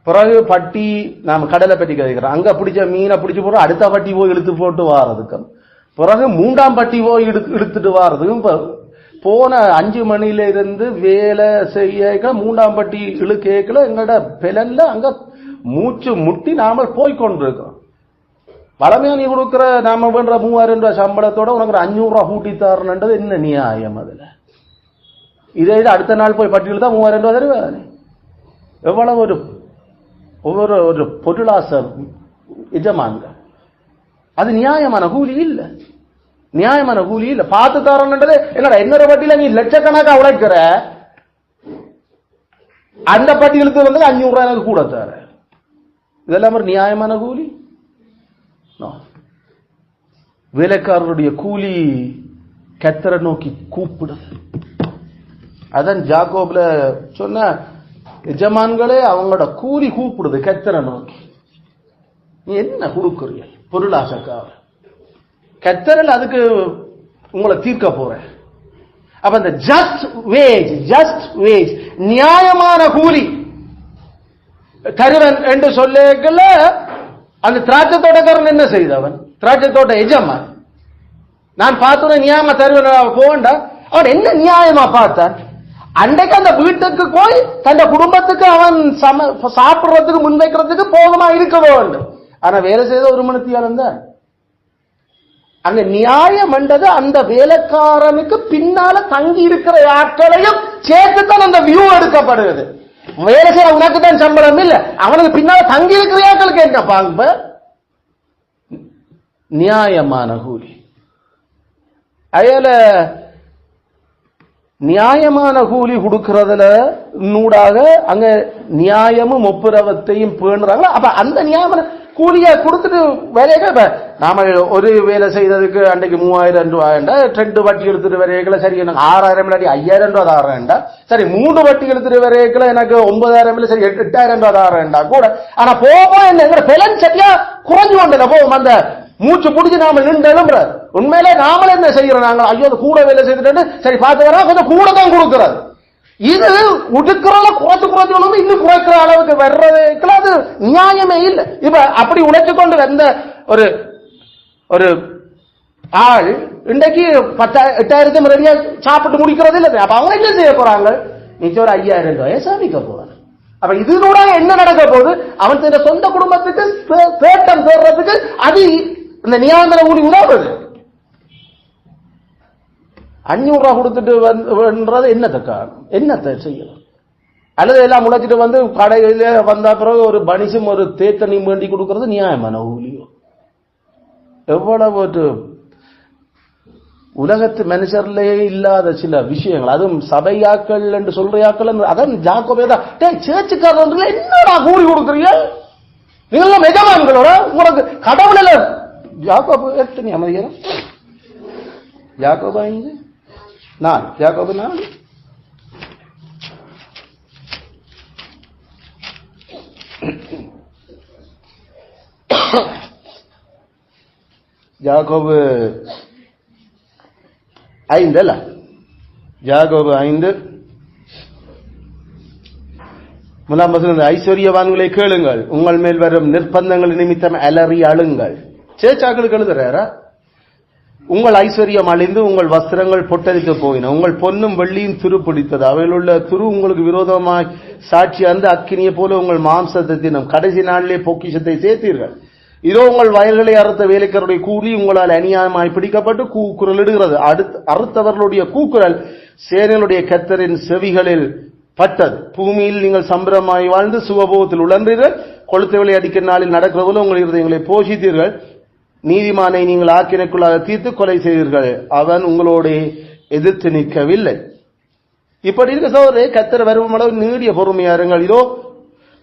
பிறகு பட்டி நாம கடலை பட்டி கதைக்கிறோம் அங்க பிடிச்ச மீனை பிடிச்சு போறோம் அடுத்த பட்டி போய் இழுத்து போட்டு வாரதுக்கும் பிறகு 3ஆம் பட்டி போய் இழுத்துட்டு வாரதுக்கும் போன 5 மணில இருந்து வேலை செய்ய 3ஆம் பட்டி இழுக்கல எங்களோட பெலன்ல அங்க மூச்சு முட்டி நாம போய்கொண்டிருக்கோம். பழமையா நீ கொடுக்கிற நாம பண்ற 3000 ரூபாய் சம்பளத்தோட உனக்கு 500 ரூபாய் கூட்டி தரணுன்றது என்ன நியாயம்? அதுல இதே அடுத்த நாள் போய் பட்டியல் தான் 3000 ரூபாய் தருவாரு. எவ்வளவு ஒரு பொருளாச எஜமான்க அது நியாயமான கூலி இல்ல. நியாயமான கூலி இல்ல. பார்த்து தரணுன்றது என்னடா இன்னொரு பட்டியல நீ லட்சக்கணக்கா உழைக்கிற அந்த பட்டியலுக்கு வந்து 500 ரூபாய் எனக்கு கூட தர இதெல்லாம் ஒரு நியாயமான கூலி? வேலைக்காரருடைய கூலி கர்த்தரை நோக்கி கூப்பிடுது. அதான் ஜாக்கோப்ல சொன்ன எஜமான்களே அவங்களோட கூலி கூப்பிடுது கத்தரை நோக்கி, நீ என்ன கொடுக்குறிய பொருளாசக்கார, கத்தரல் அதுக்கு உங்களை தீர்க்க போறேன். அப்ப அந்த ஜஸ்ட் வேஜ் நியாயமான கூலி தருவன் என்று சொல்லல. அந்த திராட்சை தோட்டக்காரன் என்ன செய்தவன்? திராட்சை தோட்ட எஜமான். நான் பார்த்தோட நியாயமா தருவன் போகண்டா, அவன் என்ன நியாயமா பார்த்தான்? அன்றைக்கு அந்த வீட்டுக்கு போய் தன் குடும்பத்துக்கு அவன் சாப்பிடுறதுக்கு முன்வைக்கிறதுக்கு போகமா இருக்க வேண்டும். ஆனா வேலை செய்த ஒரு மணித்தியாலம் தான். அங்க நியாயம் என்றது அந்த வேலைக்காரனுக்கு பின்னால தங்கி இருக்கிற ஆட்களையும் சேர்த்துத்தான் அந்த வியூ எடுக்கப்படுகிறது. வேலை செய்ய உனக்கு தான் சம்பளம் இல்ல, அவனுக்கு பின்னால தங்கி இருக்கிற ஆட்களுக்கு என்ன பாங்க? நியாயமான கூலி. அயல நியாயமான கூலி கொடுக்கறதுல நூடாக அங்க நியாயமும் ஒப்புரவத்தையும் பேணுறாங்க. அப்ப அந்த நியாயமான கூலியை கொடுத்துட்டு வேலைகள் நாம ஒரு வேலை செய்ததுக்கு அன்றைக்கு 3000 ரூபாய்ண்டா, 2 வட்டி எடுத்துட்டு வரையல சரி எனக்கு 6000 இல்லாட்டி 5000 ரூபாய் தாரேன்டா, சரி 3 வட்டி எடுத்துட்டு வரையல எனக்கு 9000 இல்ல சரி 8000 ரூபாய் தாரேன்டா கூட. ஆனா போகும் என்ன பலன் சரியா குறைஞ்சு கொண்டல போகும். அந்த மூச்சு பிடிச்சி நாம நின்று எழும்புற உண்மையிலே நாமளே என்ன செய்யறோம்? நாங்கள் ஐயோ கூட வேலை செய்துட்டு சரி பார்த்து வரா கொஞ்சம் கூட தான் கொடுக்கிறது. இது உடுக்கிறத குறைச்சு இன்னும் குறைக்கிற அளவுக்கு வர்றதுக்கு அது நியாயமே இல்லை. இப்ப அப்படி உழைச்சு கொண்டு வந்த ஒரு ஒரு ஆள் இன்றைக்கு 8,000 ரெடியா சாப்பிட்டு முடிக்கிறது இல்லை. அப்ப அவங்க என்ன செய்ய போறாங்க? நிச்சயம் ஒரு 5000 ரூபாயை சாதிக்க போறாங்க. அப்ப இதனோட என்ன நடக்க போகுது? அவன் சொந்த குடும்பத்துக்கு தேட்டம் சேர்றதுக்கு அது இந்த நியாயமான கூலி உதவுது. 500 ரூபாய் கொடுத்துட்டு என்னத்தை செய்யலாம்? அல்லது எல்லாம் முளைச்சிட்டு வந்து கடையில வந்த பிறகு ஒரு பனிசும் ஒரு தேத்தனையும் வேண்டி கொடுக்கறது நியாயமான கூலியோ? எவ்வளவு ஒரு உலகத்து மனுஷர்லயே இல்லாத சில விஷயங்கள், அதுவும் சபையாக்கள் என்று சொல்றையாக்கள். அதான் ஜாக்கோபேதா சேர்ச்சுக்காரர்கள் என்னடா கூலி கொடுக்குறீங்க? நீங்க எஜமான்களோட உங்களுக்கு கடவுள ஜாக்கோபு எத்தனை அமைதியா ஜாக்கோபா 4 ஜாக்கோபு 4 ஜாக்கோபு 5 அல்ல, ஜாக்கோபு 5 முதலாம் வசனம், ஐஸ்வர்யவான்களை கேளுங்கள், உங்கள் மேல் வரும் நிர்பந்தங்கள் நிமித்தம் அலறி அழுங்கள். சேச்சாக்களுக்கு எழுதுறாரா? உங்கள் ஐஸ்வர்யம் அழிந்து உங்கள் வஸ்திரங்கள் பொட்டரித்து போயின, உங்கள் பொன்னும் வெள்ளியும் துருப்பிடித்தது, அவையில் உள்ள துரு உங்களுக்கு விரோதமாய் சாட்சி அந்த அக்கினியை போல உங்கள் மாம்சத்தை தினம் கடைசி நாளிலே பொக்கிஷத்தை சேர்த்தீர்கள். இதோ உங்கள் வயல்களை அறுத்த வேலைக்காரருடைய கூலி உங்களால் அநியாயமாய் பிடிக்கப்பட்டு கூக்குரல் இடுகிறது. அறுத்தவர்களுடைய கூக்குரல் சேனைகளுடைய கர்த்தரின் செவிகளில் பட்டது. பூமியில் நீங்கள் சம்பிரமாய் வாழ்ந்து சுகபோகத்தில் உழன்றீர்கள். கொளுத்தவளை அடிக்கிற நாளில் நடக்கிற போல உங்கள் இருதயங்களை போஷித்தீர்கள். நீதிமானை நீங்கள் ஆக்கினைக்குள்ளாக தீர்த்து கொலை செய்தீர்கள், அவன் உங்களோட எதிர்த்து நிற்கவில்லை. இப்படி இருக்க சோதரே கர்த்தர் வரும் அளவு நீடிய பொறுமையாருங்கள். இதோ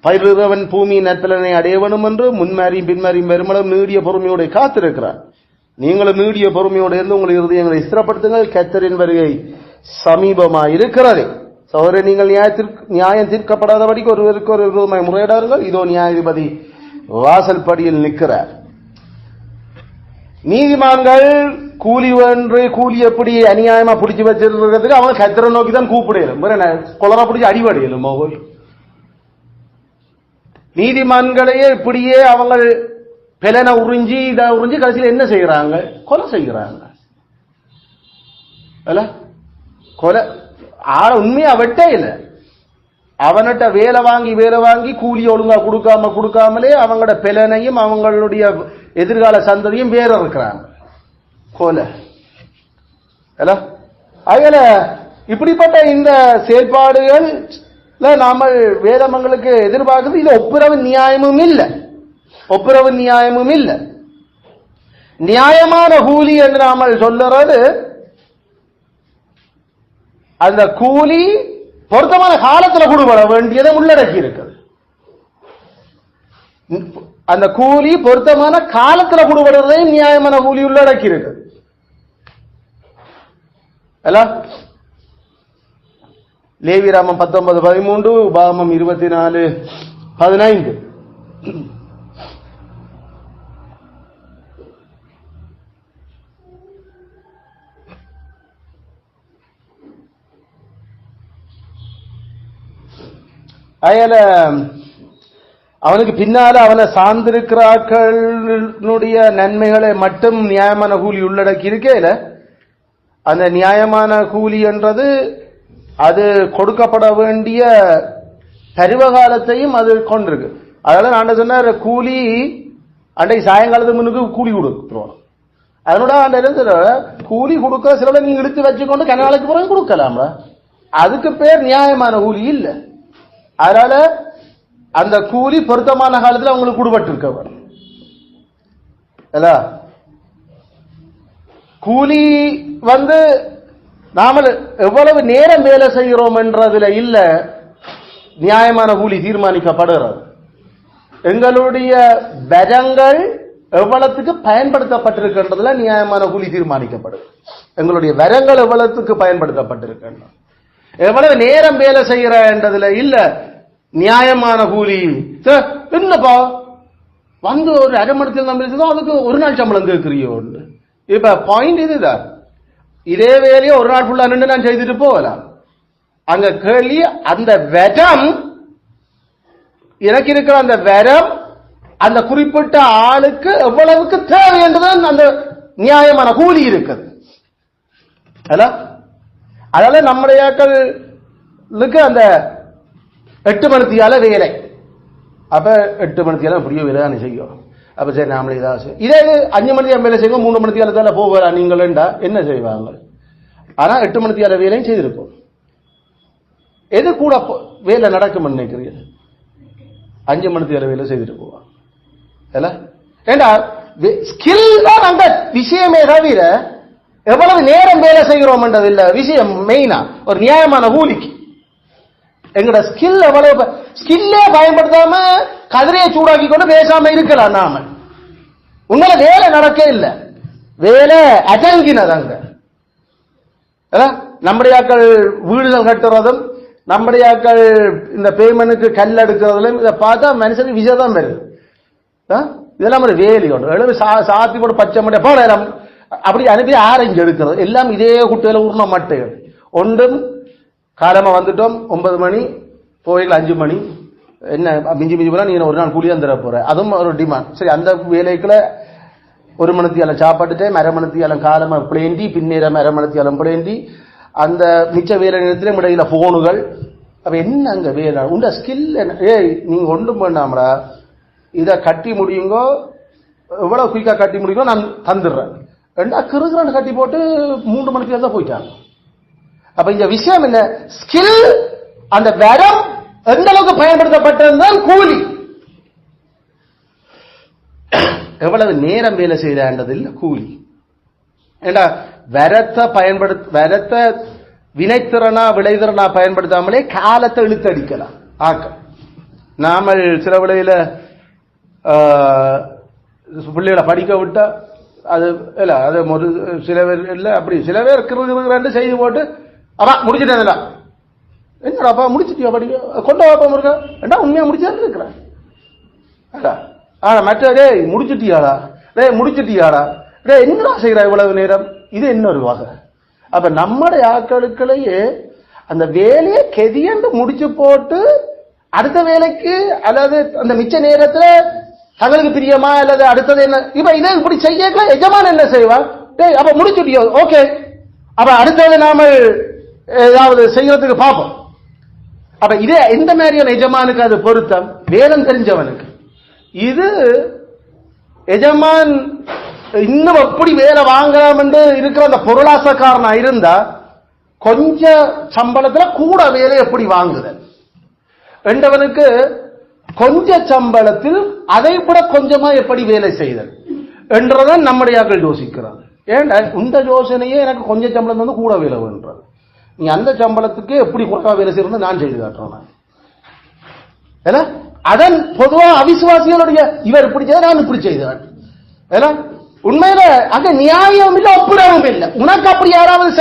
பயிரிடுறவன் பூமியின் நற்பலனை அடைய வேணும் என்று முன்மாரியும் பின்மாரியும் வருமளவு நீடிய பொறுமையோட காத்திருக்கிறார். நீங்களும் நீடிய பொறுமையோடு இருந்து உங்கள் இருதயங்களை ஸ்திரப்படுத்துங்கள், கர்த்தரின் வருகை சமீபமாயிருக்கிறது. சகோதரர், நீங்கள் நியாயம் தீர்க்கப்படாதபடிக்கு ஒருவருக்கு ஒரு விரோதமாய் முறையிடார்கள். இதோ நியாயாதிபதி வாசல் படியில் நிற்கிறார். நீதிமான்கள் கூலி ஒன்று கூலி எப்படி அநியாயமா பிடிச்சு வச்சிருக்கிறதுக்கு அவங்க கர்த்தரை நோக்கி தான் கூப்பிடலும், கொலரா பிடிச்சி அடிபடையலும். நீதிமான்களையே இப்படியே அவங்க பெலனை உறிஞ்சி இதை உறிஞ்சி கடைசியில் என்ன செய்யறாங்க? கொலை செய்கிறாங்க. கொலை ஆள உண்மையா வெட்டே இல்லை. அவன்கிட்ட வேலை வாங்கி கூலி ஒழுங்கா கொடுக்காமலே அவங்களோட பெலனையும் அவங்களுடைய எதிர்கால சந்ததியும் வேற இருக்கிறாங்க. கொலை அகல இப்படிப்பட்ட இந்த செயல்பாடுகள் நாம வேதமங்களுக்கு எதிர்பார்க்கிறது. இது ஒப்புரவு நியாயமும் இல்லை. நியாயமான கூலி என்று நாம சொல்லுறது அந்த கூலி பொருத்தமான காலத்தில் கொடுபட வேண்டியதை உள்ளடக்கி இருக்குது. அந்த கூலி பொருத்தமான காலத்தில் கொடுபடுறதையும் நியாயமான கூலி உள்ளடக்கி இருக்கு. லேவியராகமம் 19:13, உபாகமம் 24:15. அயல அவனுக்கு பின்னால அவனை சார்ந்திருக்கிறார்களுடைய நன்மைகளை மட்டும் நியாயமான கூலி உள்ளடக்கி இருக்கையில, அந்த நியாயமான கூலி என்றது அது கொடுக்கப்பட வேண்டிய பருவகாலத்தையும் அது கொண்டிருக்கு. அதனால நான் சொன்ன கூலி அன்றைக்கு சாயங்காலத்துக்கு முன்னுக்கு கூலி கொடுத்துருவோம். அதனோட அந்த கூலி கொடுக்க சில நீங்க இழுத்து வச்சுக்கொண்டு கனாலுக்கு பிறகு கொடுக்கலாம்ல, அதுக்கு பேர் நியாயமான கூலி இல்லை. அதனால அந்த கூலி பொருத்தமான காலத்தில் அவங்களுக்கு கொடுபட்டு இருக்க வேணும். கூலி நாம எவ்வளவு நேரம் வேலை செய்கிறோம் என்றதுல இல்ல நியாயமான கூலி தீர்மானிக்கப்படுகிறது. எங்களுடைய வரங்கள் எவ்வளவுக்கு பயன்படுத்தப்பட்டிருக்கின்றதுல நியாயமான கூலி தீர்மானிக்கப்படுது. எங்களுடைய வரங்கள் எவ்வளவுக்கு பயன்படுத்தப்பட்டிருக்கின்றன, எவ்வளவு நேரம் வேலை செய்கிற என்றதுல இல்ல நியாயமான கூலி. என்னப்பா ஒரு அரை மணி நேரம் அதுக்கு ஒரு நாள் சம்பளம் கேட்கிறியோ? இப்ப பாயிண்ட் இதுதான். இதே வேலையை ஒரு நாள் ஃபுல்லா நின்று நான் செய்துட்டு போகலாம். அங்க கேள்வி அந்த வரம், எனக்கு இருக்கிற அந்த வரம் அந்த குறிப்பிட்ட ஆளுக்கு எவ்வளவுக்கு தேவை என்றுதான் அந்த நியாயமான கூலி இருக்குது. அதனால நம்முடைய அந்த 8 மணித்தியால வேலை, அப்ப 8 மணித்தியால புரிய வேலை தான் செய்யும். அப்ப சரி நாமளே ஏதாவது இதே 5 மணித்தியால வேலை செய்வோம், 3 மணித்தியால போகிறா நீங்கள் என்ன செய்வாங்க? ஆனா 8 மணித்தியால வேலையும் செய்திருப்போம். எது கூட வேலை நடக்கும் நினைக்கிறீர்கள்? 5 மணித்தியால வேலை செய்துட்டு போவாங்க. ஏண்டா ஸ்கில் தான் அந்த விஷயமே தவிர எவ்வளவு நேரம் வேலை செய்கிறோம் என்றது இல்ல விஷயம். மெயினா ஒரு நியாயமான கூலிக்கு எங்கட ஸ்கில் எவ்வளவு, ஸ்கில்லே பயன்படுத்தாம கதிரையை சூடாக்கி கொண்டு பேசாம இருக்கலாம். நாம உண்மையில வேலை நடக்க இல்ல, வேலை அடங்கினதாங்க. நம்முடைய வீடுகள் கட்டுறதும் நம்முடைய இந்த பேமெண்ட்டுக்கு கல் எடுக்கிறதுல இதை பார்த்தா மனுஷனுக்கு விஷயம் தான் வருது. இதெல்லாம் ஒரு வேலி ஒன்று சாத்தி போட்டு பச்சை மட்டை போல அப்படி அனுப்பி ஆரஞ்சு எடுக்கிறது எல்லாம் இதே குட்டையில உருண மட்டைகள். ஒன்றும் காலமா வந்துட்டோம் 9 மணி போயில 5 மணி என்ன மிஞ்சி மிஞ்சி போனா நீங்க ஒரு நாள் கூலியா தர போற, அதுவும் ஒரு டிமாண்ட். சரி, அந்த வேலைக்குள்ள 1 மணித்தியாலம் சாப்பாட்டுட்டே அரை மணித்தியாலம் காலமா பிளேண்டி பின்னேரம் அரை மணித்தியாலம் பிளேண்டி அந்த மிச்ச வேலை நேரத்திலே இடையில போனுகள். அப்ப என்ன அங்க வேலை உண்ட ஸ்கில் என்ன? நீங்க ஒன்றும் பண்ணாமடா இதை கட்டி முடியுங்கோ, எவ்வளவு குயிக்கா கட்டி முடியுங்கோ நான் தந்துடுறேன். 2 கிருகிறான் கட்டி போட்டு 3 மணிக்கு தான் போயிட்டாங்க. அப்ப இந்த விஷயம் என்ன? ஸ்கில் அந்த வரம் எந்த அளவுக்கு பயன்படுத்தப்பட்டிருந்தால் கூலி. எவ்வளவு நேரம் வேலை செய்யறது இல்ல கூலி. ஏண்டா வரத்தை வினைத்திறனா விளைதிறனா பயன்படுத்தாமலே காலத்தை இழுத்தடிக்கலாம் ஆக்க. நாம சில விளையில பிள்ளைகளை படிக்க விட்டா அது இல்ல, அது ஒரு சில பேர் இல்ல, அப்படி சில பேர் கிருகிரு செய்து போட்டு அப்பா முடிச்சுட்டேன். என்னடாப்பா முடிச்சுட்டியா படிக்க கொண்ட வாப்பா இருக்கா ஏண்டா உண்மையா முடிச்சாரு இருக்கிறேன். ஆனா மற்ற முடிச்சுட்டியாடா முடிச்சுட்டியாடா என்னடா செய்யறா இவ்வளவு நேரம், இது இன்னொரு வகை. அப்ப நம்முடைய ஆட்களுக்குள்ளேயே அந்த வேலையை கெதியண்டு முடிச்சு போட்டு அடுத்த வேலைக்கு அல்லது அந்த மிச்ச நேரத்துல தங்களுக்கு பிரியமா அல்லது அடுத்தது என்ன இப்ப இதை இப்படி செய்ய எஜமான என்ன செய்வா? அப்ப முடிச்சுட்டியோ ஓகே, அப்ப அடுத்தது நாம ஏதாவது செய்யறதுக்கு பார்ப்போம். அப்ப இதே எந்த மாதிரியான எஜமானுக்கு அது பொருத்தம்? வேதம் தெரிஞ்சவனுக்கு. இது எஜமான் இன்னும் எப்படி வேலை வாங்கலாம் என்று இருக்கிற அந்த பொருளாசக்காரனா இருந்தா கொஞ்ச சம்பளத்துல கூட வேலை எப்படி வாங்குதல் என்றவனுக்கு கொஞ்ச சம்பளத்தில் அதை விட கொஞ்சமா எப்படி வேலை செய்தல் என்றதான் நம்முடைய யோசிக்கிறாங்க. ஏன்னா இந்த யோசனையே எனக்கு கொஞ்சம் சம்பளம் வந்து கூட வேலை வேண்டது, நீ அந்த சம்பளத்துக்கு எப்படி கூட வேலை செய்யறது நான் செய்து காட்டுறேன். ஏன்னா அதன் பொதுவா அவிசுவாசிகளுடைய இவர் இப்படி செய்த நான் இப்படி செய்தேன். ஏன்னா உண்மையில அங்க நியாயம் இல்லை, ஒப்புரவும் இல்லை. உனக்கு அப்படி யாராவது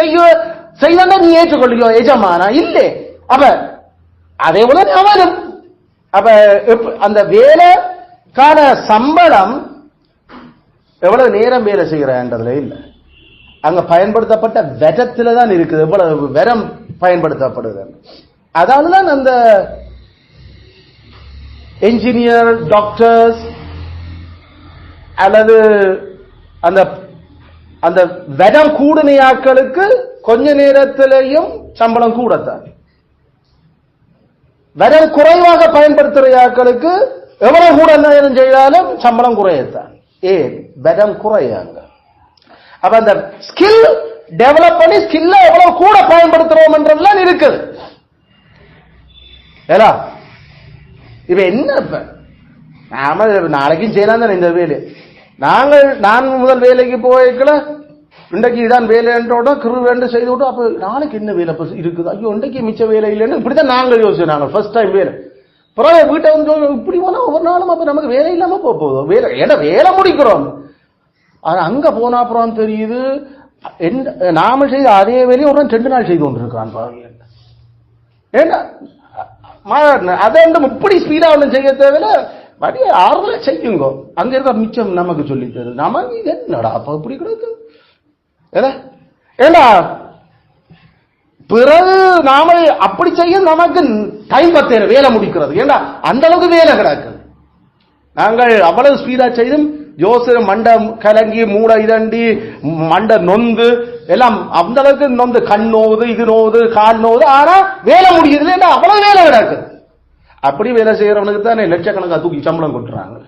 செய்த நீ ஏற்றுக்கொள்ளியோ எஜமானா? இல்லை, அப்ப அதே போல அவனும் அப்ப அந்த வேலைக்கான சம்பளம் எவ்வளவு நேரம் வேலை செய்யறதுல இல்ல, அங்க பயன்படுத்தப்பட்ட வெரத்துல தான் இருக்குது, எவ்வளவு வெரம் பயன்படுத்தப்படுது. அதனாலதான் அந்த என்ஜினியர், டாக்டர்ஸ் அல்லது அந்த அந்த வெரம் கூடுமையாக்களுக்கு கொஞ்ச நேரத்திலையும் சம்பளம் கூடத்தான். வெரம் குறைவாக பயன்படுத்துற ஆக்களுக்கு எவ்வளவு கூட நேரம் செய்தாலும் சம்பளம் குறையத்தான். ஏன்? வெரம் குறையாங்க. அப்ப அந்த ஸ்கில் டெவலப் பண்ணி ஸ்கில்ல எவ்வளவு கூட பயன்படுத்துறோம் என்றெல்லாம் இருக்குது. இப்ப என்ன, இப்ப நாம நாளைக்கும் செய்யலாம் தானே இந்த வேலை. நான் முதல் வேலைக்கு போய்க்கல இன்றைக்கு இதான் வேலை என்றோட கிரு வேண்டு செய்து விட்டோம். அப்ப நாளைக்கு என்ன வேலை இருக்குது, ஐயோ இன்றைக்கு மிச்ச வேலை இல்லைன்னு இப்படித்தான் நாங்கள் யோசிச்சோம். நாங்கள் ஃபர்ஸ்ட் டைம் வேலை பிறகு வீட்டை வந்து இப்படி போனா ஒவ்வொரு நாளும் அப்ப நமக்கு வேலை இல்லாம போகுது. வேலை ஏன்னா வேலை முடிக்கிறோம், ஆனா அங்க போனா அப்புறம் தெரியுது நாம செய்த அதே வேலையை ஒரு 2 நாள் செய்து கொண்டிருக்கான். ஏன்னா அதை இப்படி ஸ்பீடா ஒன்றும் செய்ய தேவையில்ல, வடிய ஆறுதல செய்யுங்க. அங்க இருக்க மிச்சம் நமக்கு சொல்லி தருது. நமக்கு இது என்னடா அப்ப இப்படி கிடக்கு ஏன்னா பிறகு நாம அப்படி செய்ய நமக்கு டைம் பத்தேன் வேலை முடிக்கிறது. ஏன்னா அந்த அளவுக்கு வேலை கிடக்கு. நாங்கள் அவ்வளவு ஸ்பீடா செய்தும் யோசனை மண்டை கலங்கி மூளை இதண்டி மண்டை நொந்து எல்லாம் அந்த அளவுக்கு நொந்து, கண் நோவுது, இது நோவுது, கால் நோவுது, ஆனா வேலை முடியுது. ஏன்னா அவ்வளவு வேலை கிடக்கு. அப்படி வேலை செய்யறவனுக்கு தானே லட்சக்கணக்காக தூக்கி சம்பளம் கொட்டுறாங்க.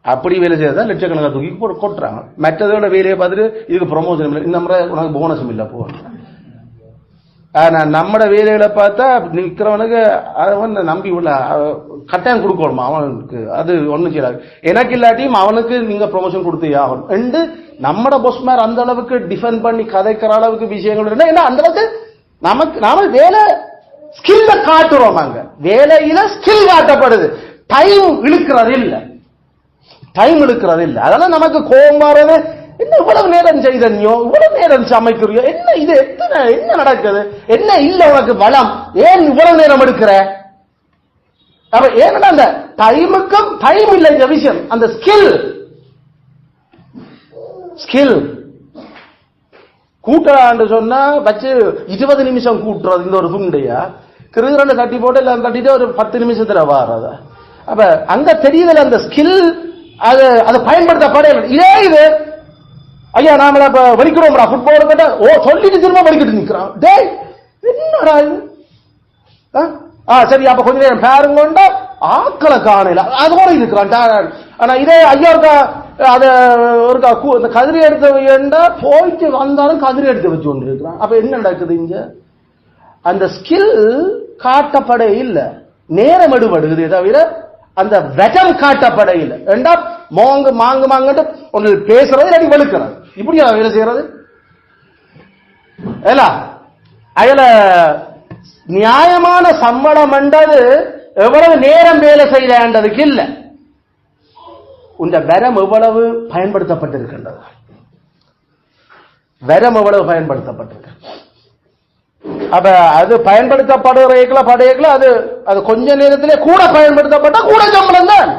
அப்படி வேலை செய்யறதா லட்சக்கணக்காக தூக்கி கொட்டுறாங்க. மற்றதோட வேலையை பார்த்துட்டு இதுக்கு ப்ரொமோஷன் இல்லை, இந்த முறை உனக்கு போனஸும் இல்லை போ. ஆனா நம்மட வேலைகளை பார்த்தா நிக்கிறவனுக்கு அவன் நம்பி உள்ள கட்டாயம் கொடுக்கணுமா அவனுக்கு, அது ஒண்ணும் செய்யாது. எனக்கு இல்லாட்டியும் அவனுக்கு நீங்க ப்ரொமோஷன் கொடுத்தே ஆகணும் என்று நம்மட பொஸ்மார் அந்த அளவுக்கு டிஃபெண்ட் பண்ணி கதைக்கிற அளவுக்கு விஷயங்கள் இருந்தா, ஏன்னா அந்த அளவுக்கு நமக்கு நாம வேலை ஸ்கில்ல காட்டுறோம். அங்க வேலையில ஸ்கில் காட்டப்படுது, டைம் இழுக்கிறது இல்லை, டைம் இழுக்கிறது இல்லை. அதனால நமக்கு கோபம் வர்றது, என்ன இவ்வளவு நேரம் செய்தனியோ, இவ்வளவு நேரம் சமைக்கிறியோ, என்ன இது எத்தனை என்ன நடக்குது, என்ன இல்ல உனக்கு வளம், ஏன் இவ்வளவு நேரம் எடுக்கிற? அப்ப ஏன்னா அந்த டைமுக்கும் டைம் இல்லை இந்த விஷயம். அந்த ஸ்கில் கூட்டாண்டு சொன்னா வச்சு 20 நிமிஷம் கூட்டுறது. இந்த ஒரு துண்டையா கிருகிரண்டு கட்டி போட்டு எல்லாம் கட்டிட்டு ஒரு 10 நிமிஷத்துல வாரத. அப்ப அங்க தெரியுதுல அந்த ஸ்கில், அதை பயன்படுத்தப்பட இதே இது. ஐயா நாம இப்ப வலிக்கிறோம்டா ஃபுட்பால் கட்ட, ஓ சொல்லிட்டு திரும்ப வலிக்கிட்டு நிக்கிறான். டேய் என்னடா இது? சரி அப்ப கொஞ்ச நேரம் பாருங்க, ஆக்களை காணல அதோட இருக்கிறான். ஆனா இதே ஐயா இருக்கா அத ஒரு கதிரி எடுத்து வைண்டா போயிட்டு வந்தாலும் கதிரி எடுத்து வச்சு கொண்டு இருக்கிறான். அப்ப என்ன நடக்குது இங்க? அந்த ஸ்கில் காட்டப்பட இல்ல, நேரம் எடுபடுகிறதே தவிர அந்த வெடம் காட்டப்பட இல்லை. ரெண்டா மாங்கு மாங்கு மாங்கட்டு ஒன்று பேசுறது இல்லாட்டி வெளுக்கிறது, இப்படியா வேலை செய்யறது? அதுல நியாயமான சம்பளம் என்றது எவ்வளவு நேரம் வேலை செய்யறதுக்கு இல்ல, இந்த வெரம் எவ்வளவு பயன்படுத்தப்பட்டிருக்கின்றது, வெரம் எவ்வளவு பயன்படுத்தப்பட்டிருக்கு. அப்ப அது பயன்படுத்தப்படுற படையக்கல அது கொஞ்ச நேரத்திலே கூட பயன்படுத்தப்பட்ட கூட சம்பளம் தான்.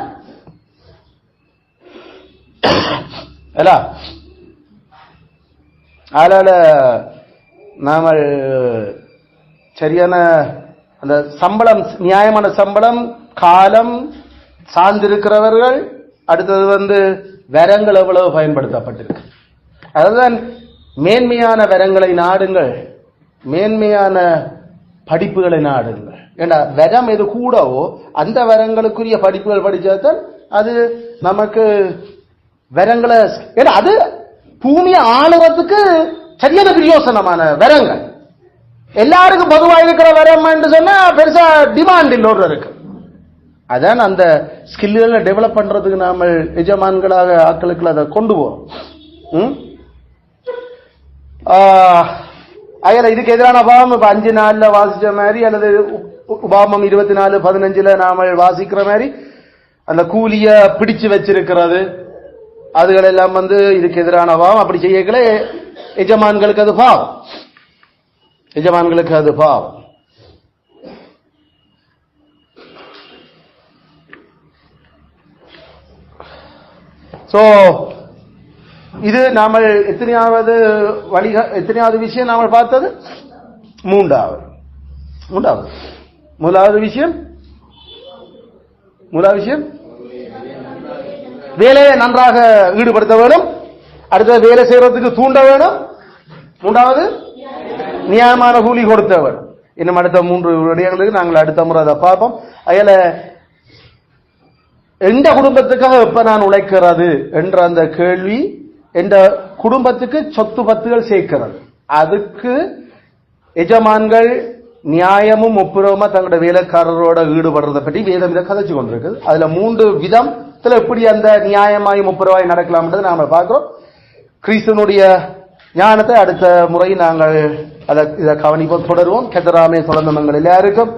அதனால நாம சரியான அந்த சம்பளம், நியாயமான சம்பளம், காலம் சார்ந்திருக்கிறவர்கள், அடுத்தது வரங்கள் எவ்வளவு பயன்படுத்தப்பட்டிருக்கு. அதுதான் மேன்மையான வரங்களை நாடுங்கள், மேன்மையான படிப்புகளை நாடுங்கள். ஏண்டா வரம் எது கூடவோ அந்த வரங்களுக்குரிய படிப்புகள் படிச்சாதான் அது நமக்கு வரங்களை, ஏன்னா அது பூமியை ஆளுறதுக்கு சரியான பிரயோசனமான வரங்கள். எல்லாருக்கும் பொதுவாக இருக்கிற வரம் என்று சொன்னா பெருசா டிமாண்ட் இல்லை ஒருவருக்கு. அதான் அந்த ஸ்கில்களை டெவலப் பண்றதுக்கு நாம எஜமான்களாக ஆட்களுக்கு அதை கொண்டு போறோம். இதுக்கு எதிரான உபாமம் இப்ப 5 நாள்ல வாசிச்ச மாதிரி, அல்லது உபாமம் 24:15 நாம வாசிக்கிற மாதிரி அந்த கூலிய பிடிச்சு வச்சிருக்கிறது, அதுகள் எல்லாம் இதுக்கு எதிரான பாவம். அப்படி செய்யக்கல எஜமான்களுக்கு அது பாவம், எஜமான்களுக்கு அது பாவம். சோ இது நாம எத்தனையாவது விஷயம் நாம பார்த்தது? மூன்றாவது விஷயம் வேலையை நன்றாக ஈடுபடுத்த வேணும். அடுத்த வேலை செய்யறதுக்கு தூண்ட வேணும். மூன்றாவது நியாயமான கூலி கொடுத்த வேணும். இன்னும் அடுத்த 3 விடயங்களுக்கு நாங்கள் அடுத்த முறை அதை பார்ப்போம். அதில் எந்த குடும்பத்துக்காக எப்ப நான் உழைக்கிறது என்ற அந்த கேள்வி, எந்த குடும்பத்துக்கு சொத்து பத்துகள் சேர்க்கிறது, அதுக்கு எஜமான்கள் நியாயமும் ஒப்புரவுமா தங்களுடைய வேலைக்காரரோட ஈடுபடுறதை பற்றி வேதம் இதை கதைச்சு கொண்டிருக்கு. அதுல 3 விதத்துல எப்படி அந்த நியாயமாயும் ஒப்புரவாய் நடக்கலாம்ன்றது நாம பார்க்கிறோம். கிறிஸ்துவனுடைய ஞானத்தை அடுத்த முறை நாங்கள் இதை கவனிப்போம், தொடருவோம். கெத்தராமே தொடர்ந்த மங்கள் எல்லாருக்கும்